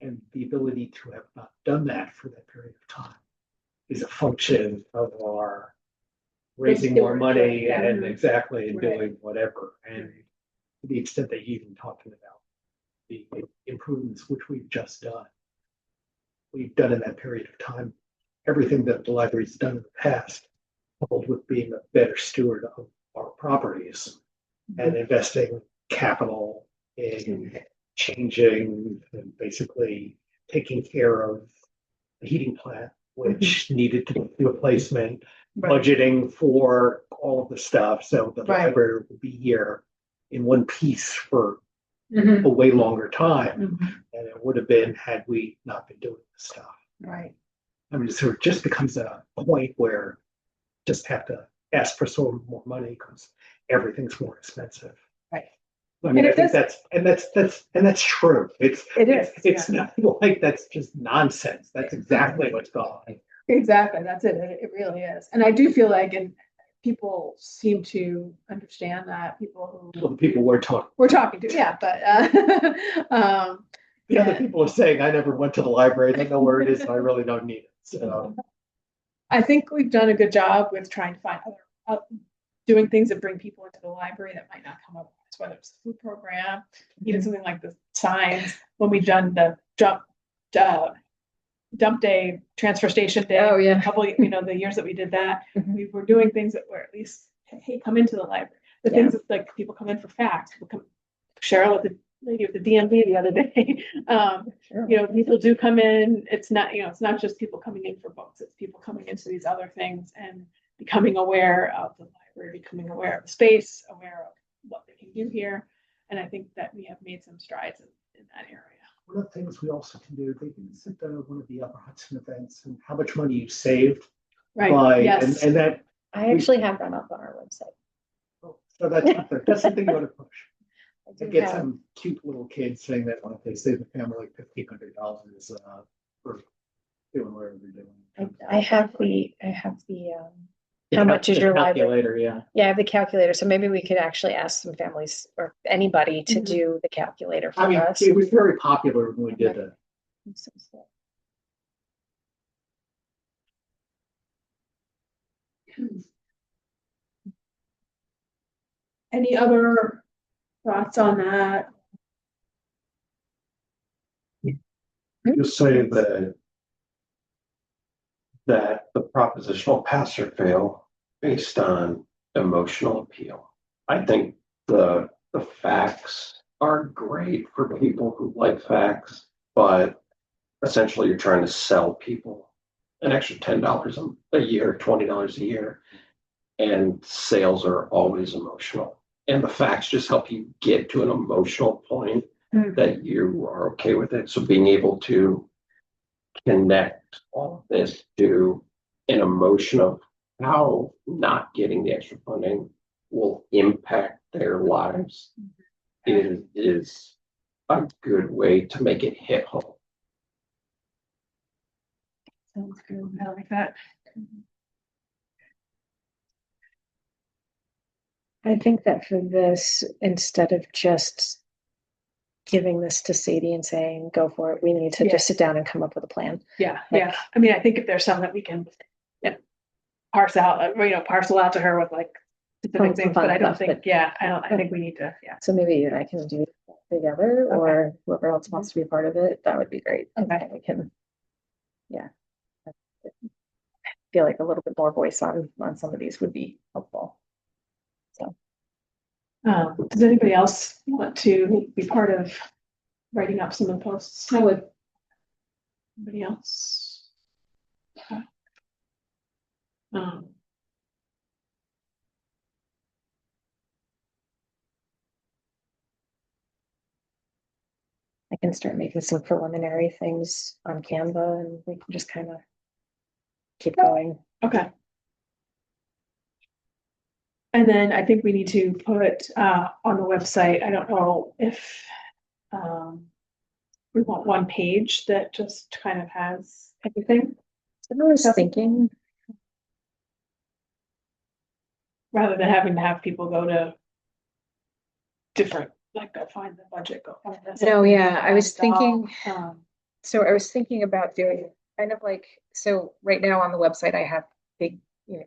and the ability to have not done that for that period of time is a function of our raising more money Yeah. and exactly and Right. doing whatever. And to the extent that you even talking about the improvements which we've just done, we've done in that period of time everything that the library's done in the past, coupled with being a better steward of our properties and investing capital in changing and basically taking care of the heating plant, which needed to be replacement, budgeting for all of the stuff, so the Right. library would be here in one piece for Mhm. a way longer time Mhm. than it would have been had we not been doing this stuff. Right. I mean, so it just becomes a point where you just have to ask for so more money because everything's more expensive. Right. I mean, And I it think does- that's true. It is, It's not like that's just nonsense. That's exactly what's going on. Exactly, that's it. It really is. And I do feel like, and people seem to understand that, people Well, who the people we're talking, we're talking to, yeah, but, the other yeah. people are saying, I never went to the library, I don't know where it is, and I really don't need it. So, I think we've done a good job with trying to find other, doing things that bring people into the library that might not come up, whether it's the food program, even something like the signs, when we've done the dump day, transfer station day. Oh, yeah. A couple, the years that we did that, Mhm. we were doing things that were at least, hey, come into the library. The things that, like, people come in for facts, people come, Cheryl, with the lady with the DMV the other day. People do come in, it's not just people coming in for books, it's people coming into these other things and becoming aware of the library, becoming aware of the space, aware of what they can do here. And I think that we have made some strides in that area. one of the things we also can do, they can sit down at one of the Upper Hudson events and how much money you saved Right, by, yes. and that, I actually have that up on our website. so that's something you want to push. I To do get have- some cute little kids saying that when they save the family like $1,500 for doing whatever they're doing. I have the, how much is your library? Calculator, yeah. Yeah, I have the calculator, so maybe we could actually ask some families or anybody to Mhm. do the calculator for I mean, us. it was very popular when we did that. Any other thoughts on that? Just say that the propositional pass or fail based on emotional appeal. I think the facts are great for people who like facts, but essentially you're trying to sell people an extra $10 a year, $20 a year, and sales are always emotional. And the facts just help you get to an emotional point that you are okay with it. So being able to connect all of this to an emotion of how not getting the extra funding will impact their lives is a good way to make it hit home. Sounds good. I like that. I think that for this, instead of just giving this to Sadie and saying, go for it, we need to Yeah. just sit down and come up with a plan. Yeah, yeah. I mean, I think if there's some that we can parcel out to her with like specific Some things, fun but I don't stuff, think, but- I think we need to, yeah. So maybe you and I can do it together, or whoever else wants to be a part of it, that would be great. Okay. And we can, yeah. I feel like a little bit more voice on some of these would be helpful. So. Does anybody else want to be part of writing up some of the posts? I would. Anybody else? Okay. I can start making some preliminary things on Canva and we can just kind of keep going. Okay. And then I think we need to put on the website, I don't know if we want one page that just kind of has everything. I was thinking, Rather than having to have people go to different, like go find the budget, go find this. No, yeah, I was thinking, Um, so I was thinking about doing kind of like, so right now on the website, I have big,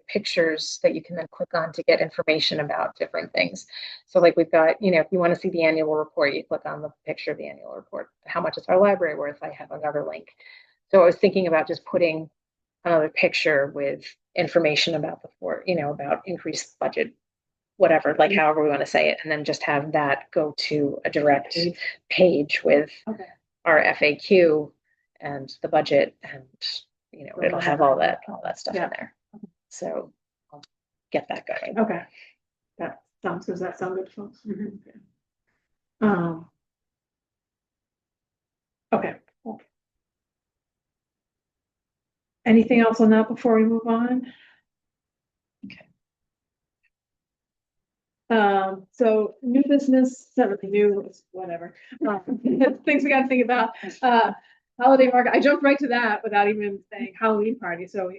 pictures that you can then click on to get information about different things. So like we've got, if you want to see the annual report, you click on the picture of the annual report. How much is our library worth? I have another link. So I was thinking about just putting another picture with information about about increased budget, whatever, like however we want to say it, and then just have that go to a direct page with Okay. our FAQ and the budget, and it'll have all that stuff in there. So I'll get that going. Okay. That sounds, does that sound good to folks? Mhm. Okay. Okay. Cool. Anything else on that before we move on? So new business, it's not really new, it's whatever. Things we gotta think about. Holiday market, I jumped right to that without even saying Halloween party. So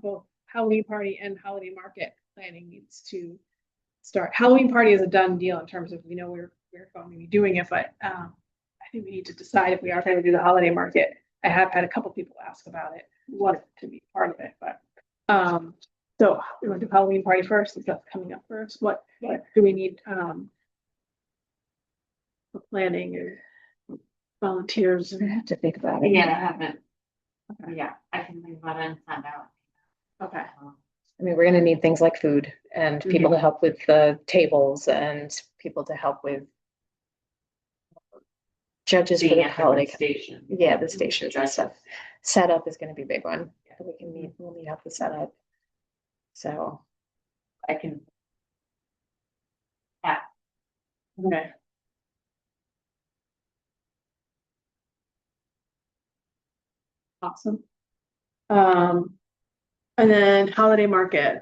both Halloween party and holiday market planning needs to start. Halloween party is a done deal in terms of, we're going to be doing it, but I think we need to decide if we are going to do the holiday market. I have had a couple people ask about it, want to be part of it, but so we want to do Halloween party first, since that's coming up first. What do we need for planning or volunteers? I have to think about it. Yeah, I haven't. Yeah, I can think about it and send out. Okay. I mean, we're going to need things like food and people to help with the tables and people to help with judges for the holiday station. Yeah, the stations and stuff. Setup is going to be a big one. We'll need help with setup. So I can. Okay. Awesome. And then holiday market.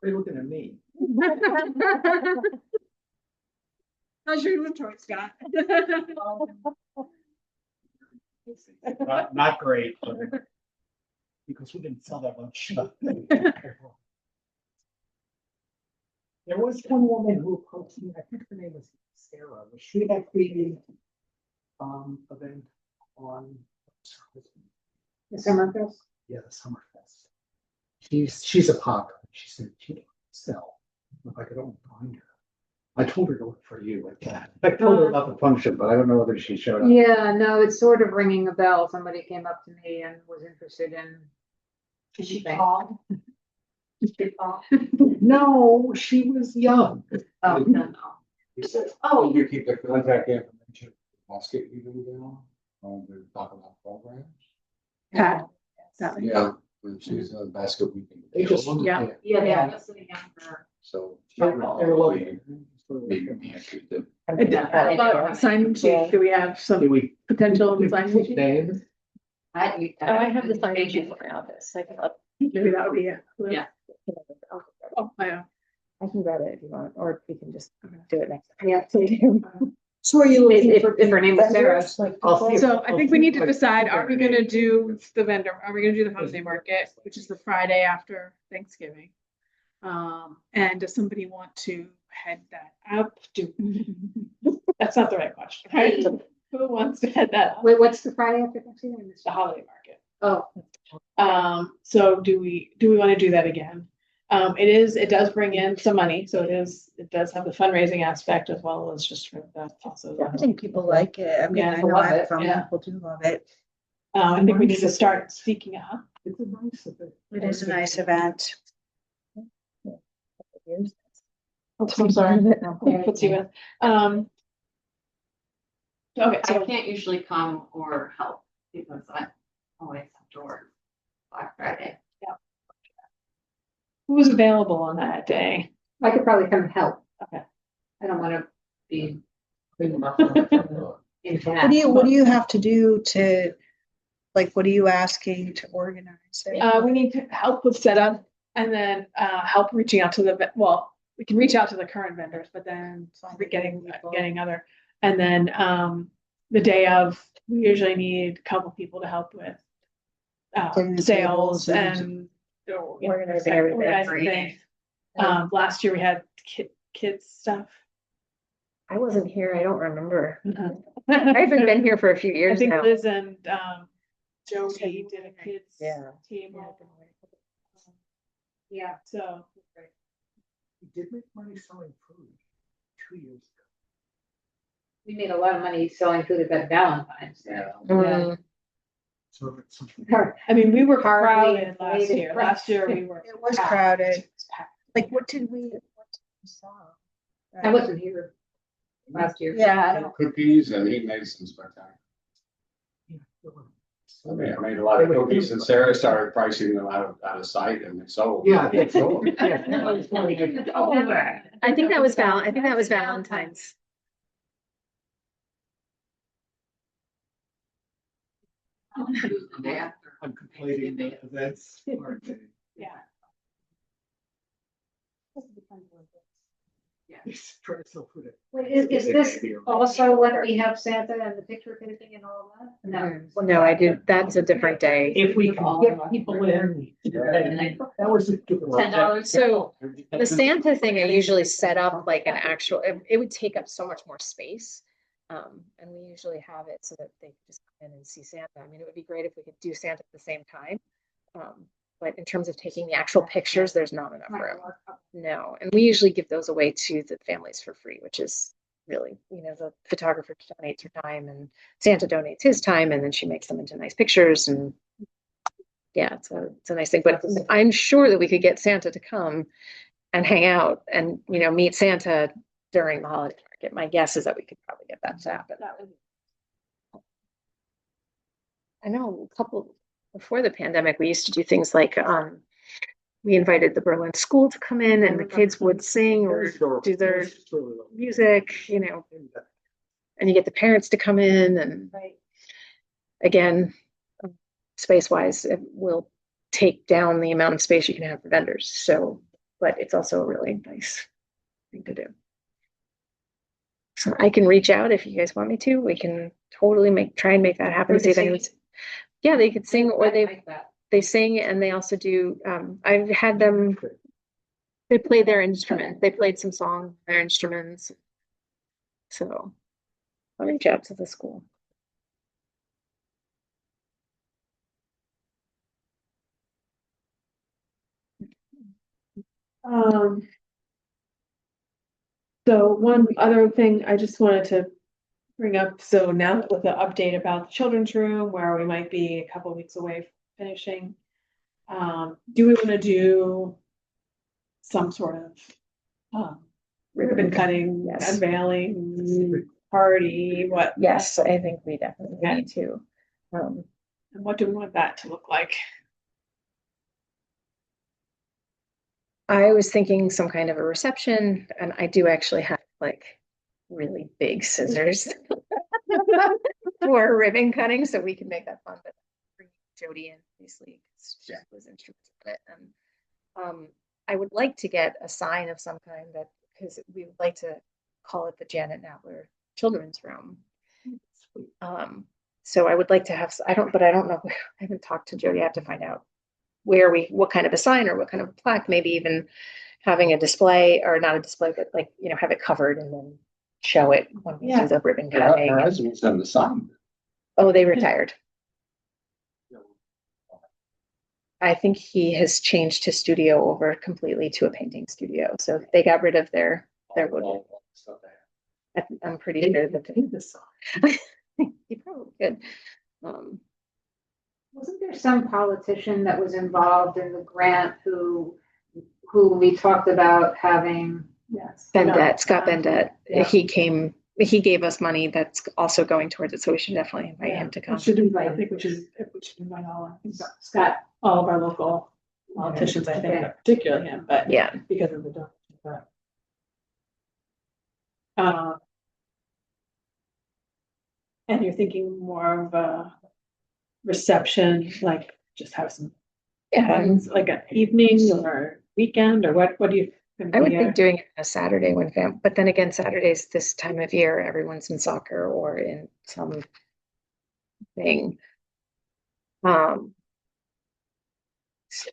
Are you looking at me? How's your inventory, Scott? Not great, but because we didn't sell that much. There was one woman who approached me, I think her name was Sarah, was she at the event on The Summerfest? yeah, the Summerfest. She's a popper. She said she don't sell. If I could only find her. I told her to look for you like that. I told her about the function, but I don't know whether she showed up. Yeah, no, it's sort of ringing a bell. Somebody came up to me and was interested in. Did she call? Did she call? No, she was young. Oh, no. You said, Oh, you keep the contact information, basket you do down, to talk about programs. Pat. Yeah, when she's a basket we can. They just- Yeah. yeah, they have listening on her. So. They're lovely. Maybe interested. How about sign sheet? Do we have Do some we? potential sign sheet? Name? I have the sign sheet for my office. Maybe that would be a. Yeah. Oh, yeah. I can grab it if you want, or we can just do it next time. Yeah. So are you looking If, for if her name was Sarah. vendors, like I'll see. So I think we need to decide, are we gonna do the vendor, are we gonna do the holiday market, which is the Friday after Thanksgiving? And does somebody want to head that up? That's not the right question, right? Who wants to head that up? Wait, what's the Friday after Thanksgiving? The holiday market. Oh, So do we want to do that again? It does bring in some money, so it does have the fundraising aspect as well as just for the also. I think people like it. I mean, Yeah, I know love I'm it, from, yeah. people do love it. I think we need to start seeking it, huh? It's a nice event. It is a nice event. I'm sorry. Puts you in. Okay, I so can't usually come or help because I always have to work Black Friday. who's available on that day? I could probably come and help. Okay. I don't want to be in What town. do you have to do to, like, what are you asking to organize it? We need to help with setup. And then help reaching out to well, we can reach out to the current vendors, but then getting other, and then the day of, we usually need a couple people to help with Cleaning the sales tables and Organizing everything. organizing things. Last year we had kids stuff. I wasn't here. I don't remember. I I haven't been here for a few I years think now. Liz and Jody did a kids Yeah. table. Yeah. So We did make money selling food 2 years ago. We made a lot of money selling food at Valentine's. Yeah. Mm, So if it's something. I mean, we were Hardly crowded last inflated year. price. Last year we were. It was packed. crowded. It was packed. Like, what did we sell? I wasn't here last year. Yeah, I don't. Cookies, and he made some spectacular. I mean, I made a lot of cookies, and Sarah started pricing them out of sight, and they sold. Yeah, They they sold. sold. Yeah, that was really good. I think that was Valentine's. I'm completing the events. Yeah. He's trying to sell food. Wait, is this also when we have Santa and the picture painting and all of that? No. No, I did. That's a different day. If we can get people in. That was a good one. $10. So the Santa thing, I usually set up like an actual, it would take up so much more space. And we usually have it so that they can just come in and see Santa. I mean, it would be great if we could do Santa at the same time. But in terms of taking the actual pictures, there's not enough room. No, and we usually give those away to the families for free, which is really, the photographer donates her time and Santa donates his time, and then she makes them into nice pictures. And yeah, it's a nice thing. But I'm sure that we could get Santa to come and hang out and, meet Santa during the holiday market. My guess is that we could probably get that to happen. I know a couple before the pandemic, we used to do things like we invited the Berlin school to come in, and the kids would sing or do their music, and you get the parents to come in, and again, space wise, it will take down the amount of space you can have for vendors. So, but it's also a really nice thing to do. So I can reach out if you guys want me to. We can totally try and make that happen. See if anyone's. Yeah, they could sing, or they sing, and they also do. I've had them. They play their instrument. They played some songs, their instruments. So I'll reach out to the school. So one other thing I just wanted to bring up, so now with the update about the children's room, where we might be a couple weeks away from finishing, do we want to do some sort of ribbon cutting, Yes. unveiling, party, what? Yes, I think we definitely need to. And what do we want that to look like? I was thinking some kind of a reception, and I do actually have like really big scissors for ribbon cutting, so we can make that fun. But bring Jody in, obviously, because she was instrumental in it. And I would like to get a sign of some kind, that because we would like to call it the Janet Natler Children's Room. So I would like to have. I don't know. I haven't talked to Jody. I have to find out what kind of a sign or what kind of a plaque, maybe even having a display, or not a display, but like, have it covered and then show it when we do the ribbon cutting. Her husband's on the sign. Oh, they retired. I think he has changed his studio over completely to a painting studio. So they got rid of their wood. I'm pretty sure that he probably could. Wasn't there some politician that was involved in the grant who we talked about having? Yes. Scott Bendett. Yeah. He gave us money that's also going towards it. So we should definitely invite him to come. I think we should invite Scott, all of our local politicians, I think, particularly him, but Yeah. because of the donation. But and you're thinking more of a reception, like just have some Yeah, It's like an evening or weekend or what do you? I would think doing it on a Saturday when but then again, Saturdays this time of year, everyone's in soccer or in some thing. Um. so-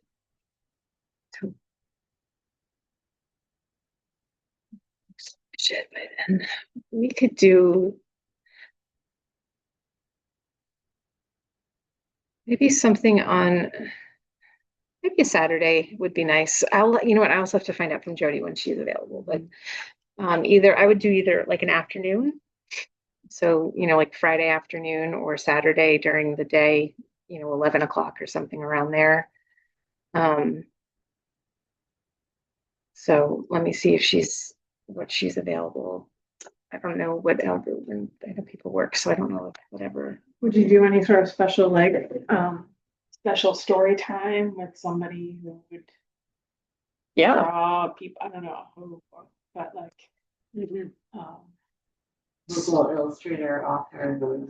Shit, by then we could do maybe something on maybe a Saturday would be nice. You know what, I also have to find out from Jody when she's available, but either I would do either like an afternoon. So, like Friday afternoon or Saturday during the day, 11 o'clock or something around there. So let me see what she's available. I don't know what algorithm, I know people work, so I don't know whatever. Would you do any sort of special special story time with somebody who would draw people? I don't know who, but like, Local illustrator, author. do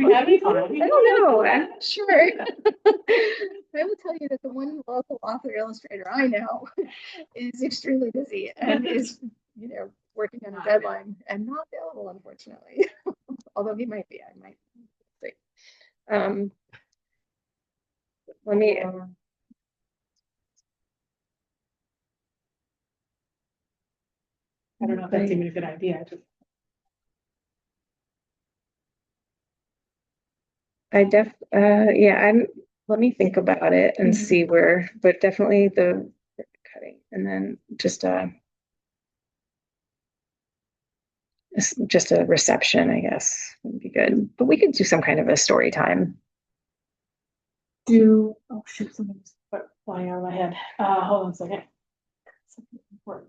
we have any fun? I don't know. I'm not sure. I will tell you that the one local author illustrator I know is extremely busy and is, working on a deadline and not available, unfortunately. Although he might be, I might see. Let me. I don't know if that's even a good idea. Let me think about it and see where, but definitely the cutting and then just a reception, I guess would be good. But we could do some kind of a story time. Oh shoot, something's flying out of my head. Hold on a second. Something important.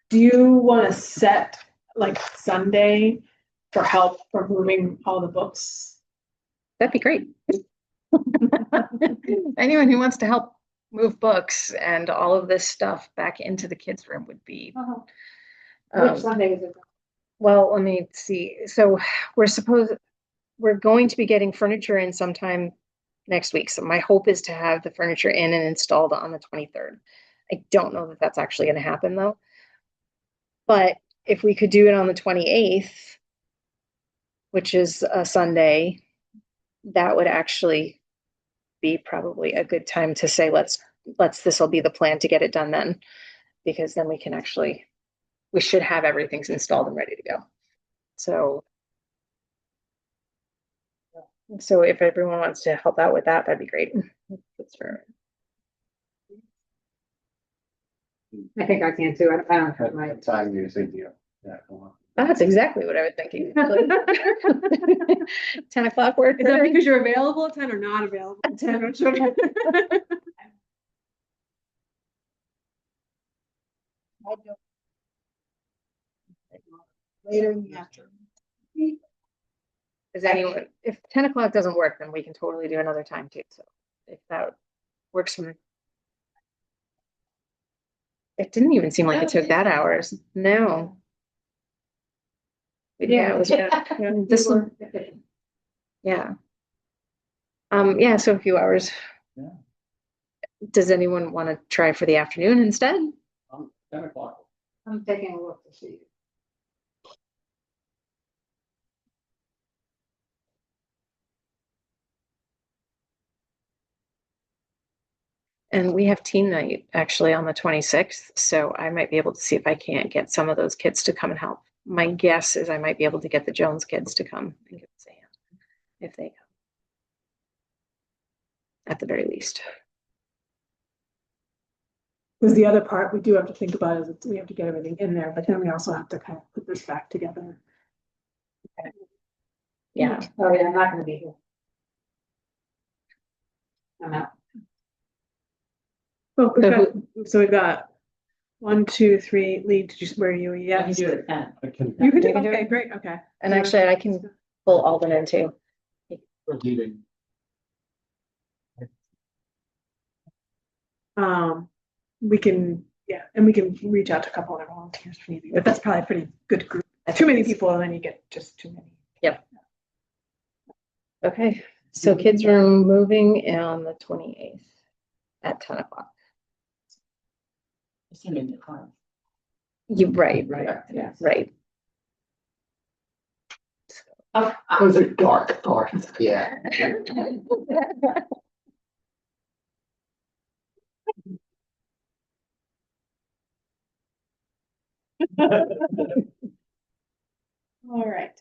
Do you want to set like Sunday for help for moving all the books? That'd be great. Anyone who wants to help move books and all of this stuff back into the kids' room would be. Which Sunday is it? Well, let me see. So we're going to be getting furniture in sometime next week. So my hope is to have the furniture in and installed on the 23rd. I don't know that that's actually going to happen though. But if we could do it on the 28th, which is a Sunday, that would actually be probably a good time to say, this will be the plan to get it done then, because then we should have everything's installed and ready to go. So if everyone wants to help out with that, that'd be great. I think I can too. I don't have my. What time do you think you? Yeah, come on. That's exactly what I was thinking. 10 o'clock work. Is that because you're available at 10 or not available at 10? Or something? Later in the afternoon. If 10 o'clock doesn't work, then we can totally do another time too. So if that works for me. It didn't even seem like it took that hours. No. Yeah, it was this one. Yeah. Yeah, so a few hours. Yeah. Does anyone want to try for the afternoon instead? 10 o'clock. I'm taking a look to see. And we have team night actually on the 26th. So I might be able to see if I can't get some of those kids to come and help. My guess is I might be able to get the Jones kids to come and give us a hand if they come. At the very least. Because the other part we do have to think about is we have to get everything in there, but then we also have to kind of put this back together. Yeah. Oh yeah, I'm not gonna be here. I'm out. Well, we've got 1, 2, 3 lead. Where are you? I Yeah. can do it at 10. I can. You can do You can do okay, it. great, okay. And actually I can pull Alden in too. For leading. We can, and we can reach out to a couple other volunteers if needed, but that's probably a pretty good group. Too many people and then you get just too many. Yep. Okay, so kids room moving on the 28th at 10 o'clock. It's in the car. You, right, Yes. right. Those are dark thoughts. Yeah. All right,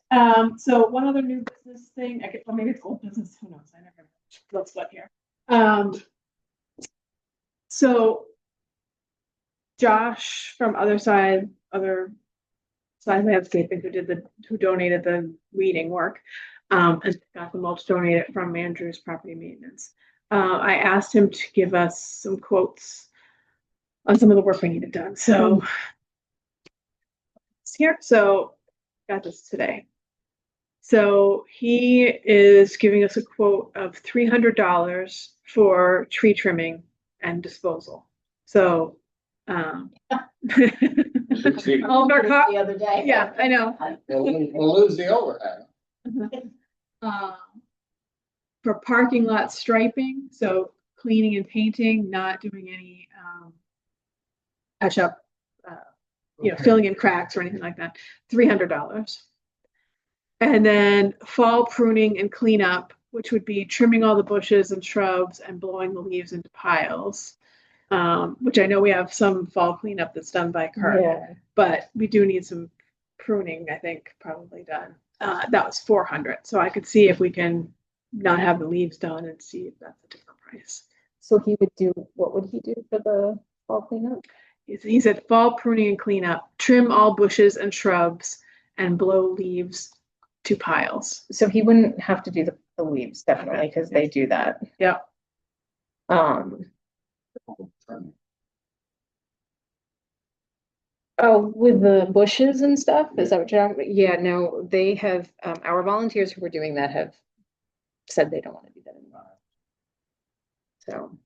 so one other new business thing, or maybe it's old business, who knows, I never, let's look here. So Josh from other side landscaping who donated the weeding work, and got the mulch donated from Andrew's property maintenance. I asked him to give us some quotes on some of the work we needed done, so it's here, so got this today. So he is giving us a quote of $300 for tree trimming and disposal. So, all of our The other day. yeah, I know. We'll lose the overhead. For parking lot striping, so cleaning and not doing any touch up, filling in cracks or anything like that, $300. And then fall pruning and cleanup, which would be trimming all the bushes and shrubs and blowing the leaves into piles. Which I know we have some fall cleanup that's done by Kurt, but we do need some pruning, I think, probably done. That was $400. So I could see if we can not have the leaves done and see if that's a different price. So he would do, what would he do for the fall cleanup? He said fall pruning and cleanup, trim all bushes and shrubs and blow leaves to piles. So he wouldn't have to do the leaves, definitely, because they do that. Yep. Oh, with the bushes and stuff? Is that what you're talking about? Yeah, no, they have, our volunteers who were doing that have said they don't want to do that anymore. So.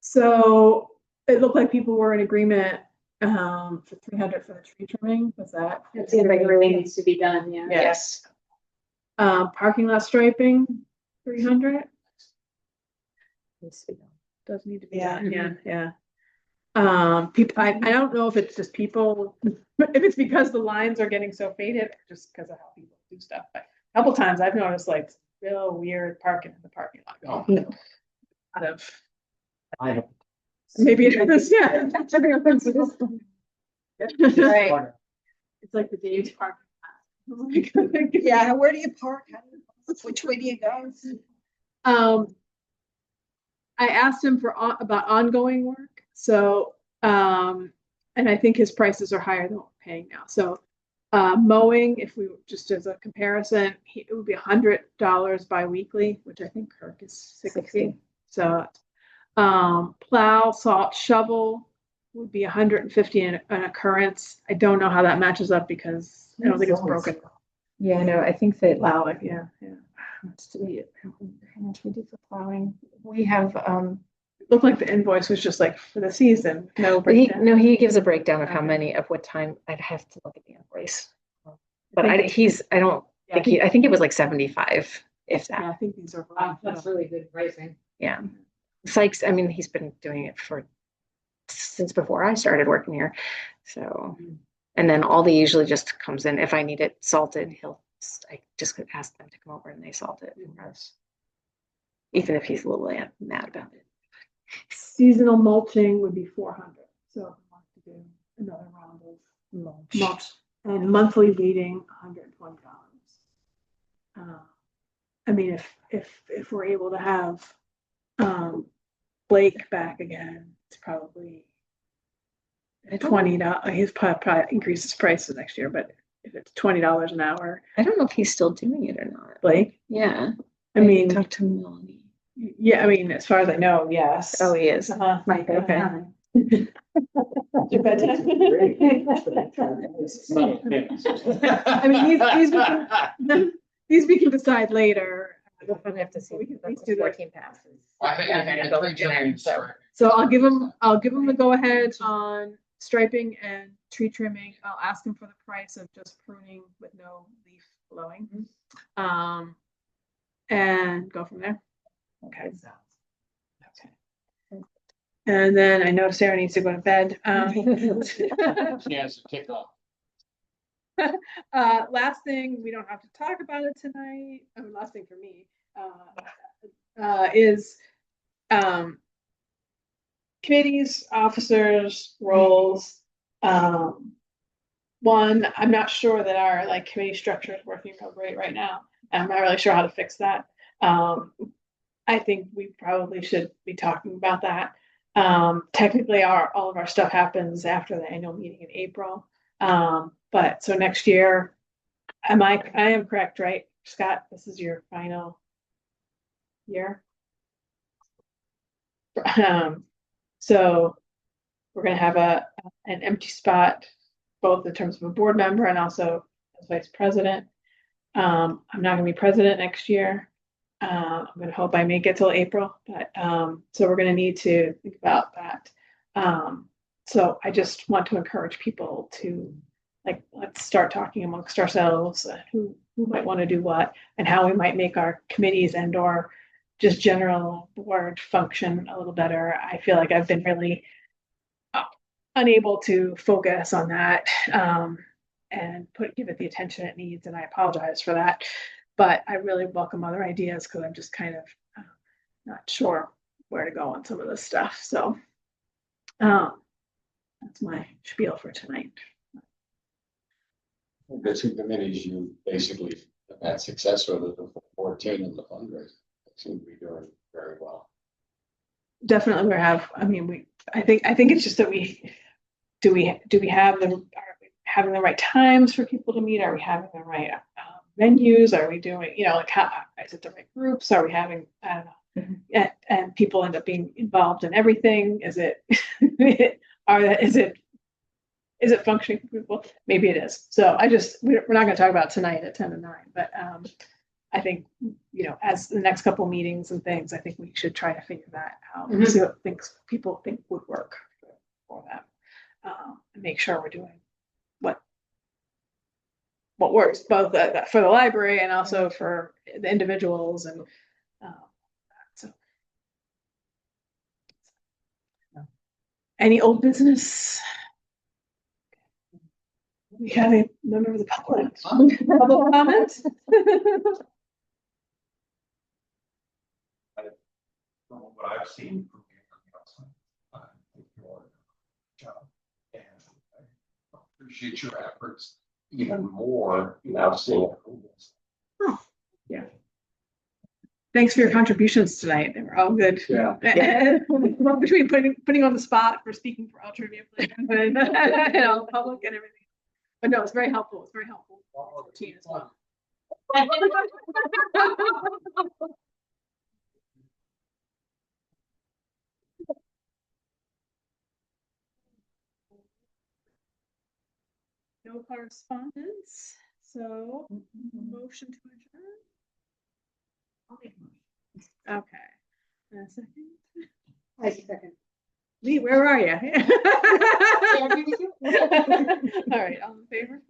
So it looked like people were in agreement for $300 for the tree trimming. Was that? It really needs to be done, yeah. Yes. Parking lot striping, $300. Needs to be done. Does need to be Yeah. done. Yeah. People, I don't know if it's just people, if it's because the lines are getting so faded, or just because of how people do stuff. But a couple times I've noticed like real weird parking in the parking lot. Out of I don't. maybe it is, yeah. Right. It's like the Dave's parking lot. Yeah, where do you park? Which way do you go? I asked him about ongoing work. So, and I think his prices are higher than what we're paying now. So, mowing, if we just as a comparison, it would be $100 bi-weekly, which I think Kirk is 60. So, plow, salt, shovel would be 150 an occurrence. I don't know how that matches up because I don't think it's broken. Yeah, no, I think that Plow it, yeah. how much we do for plowing. We have, Looked like the invoice was just like for the season, no but he, breakdown. no, he gives a breakdown of how Okay. many, of what time. I'd have to look at the invoice. I But think I think it was like 75, if Yeah, that. I think these are. Wow, that's really good pricing. Yeah. Sykes, I mean, he's been doing it since before I started working here. So, and then Aldi usually just comes in. If I need it salted, I just could ask them to come over and they salt it for us. Even if he's a little mad about it. Seasonal mulching would be 400. So if we want to do another round of mulch and monthly weeding, $120. I mean, if we're able to have Blake back again, it's probably $20. He's probably increase his prices next year, but if it's $20 an hour, I don't know if he's still doing it or not. Blake. Yeah. I mean, talk to Melanie. yeah, I mean, as far as I know, yes. Oh, he is. Mike, Okay. Your bedtime. I mean, these we can decide later. We'll probably have to see. We can at That's least do that. 14 passes. I think Yeah, three trains, so- So I'll give him the go ahead on striping and tree trimming. I'll ask him for the price of just pruning with no leaf flowing. And go from there. Okay. And then I know Sarah needs to go to bed. She has to kick off. Last thing, we don't have to talk about it tonight. Last thing for me is committees, officers, roles. One, I'm not sure that our like committee structure is working real great right now. I'm not really sure how to fix that. I think we probably should be talking about that. Technically, all of our stuff happens after the annual meeting in April. But so next year, I am correct, right, Scott? This is your final year. So we're gonna have an empty spot, both in terms of a board member and also as vice president. I'm not gonna be president next year. I'm gonna hope I make it till April, but so we're gonna need to think about that. So I just want to encourage people to like, let's start talking amongst ourselves, who might want to do what and how we might make our committees and or just general board function a little better. I feel like I've been really unable to focus on that and give it the attention it needs, and I apologize for that. But I really welcome other ideas because I'm just kind of not sure where to go on some of this stuff. So that's my spiel for tonight. The two committees you basically have had success with the 14 and the fundraising. They seem to be doing very well. Definitely we have, I mean, I think it's just that do we have are we having the right times for people to meet? Are we having the right venues? Are we doing, like, how is it the right groups? Are we having, I don't know, and people end up being involved in everything? Is it, is it functioning for people? Maybe it is. So we're not going to talk about tonight at 10 to 9, but I think, as the next couple meetings and things, I think we should try to figure that out. See what people think would work for them. And make sure we're doing what works, both for the library and also for the individuals. And so any old business? We have a member of the public. Public comment? From what I've seen from you, I think you're job, and I appreciate your efforts even more now seeing it. Yeah. Thanks for your contributions tonight. They were all good. Yeah. Between putting on the spot for speaking for all trivia players and public and everything. But no, it's very helpful. It's very helpful to you as well. No correspondence, so motion to adjourn. Okay. A second. I second. Lee, where are you? All right, all in favor?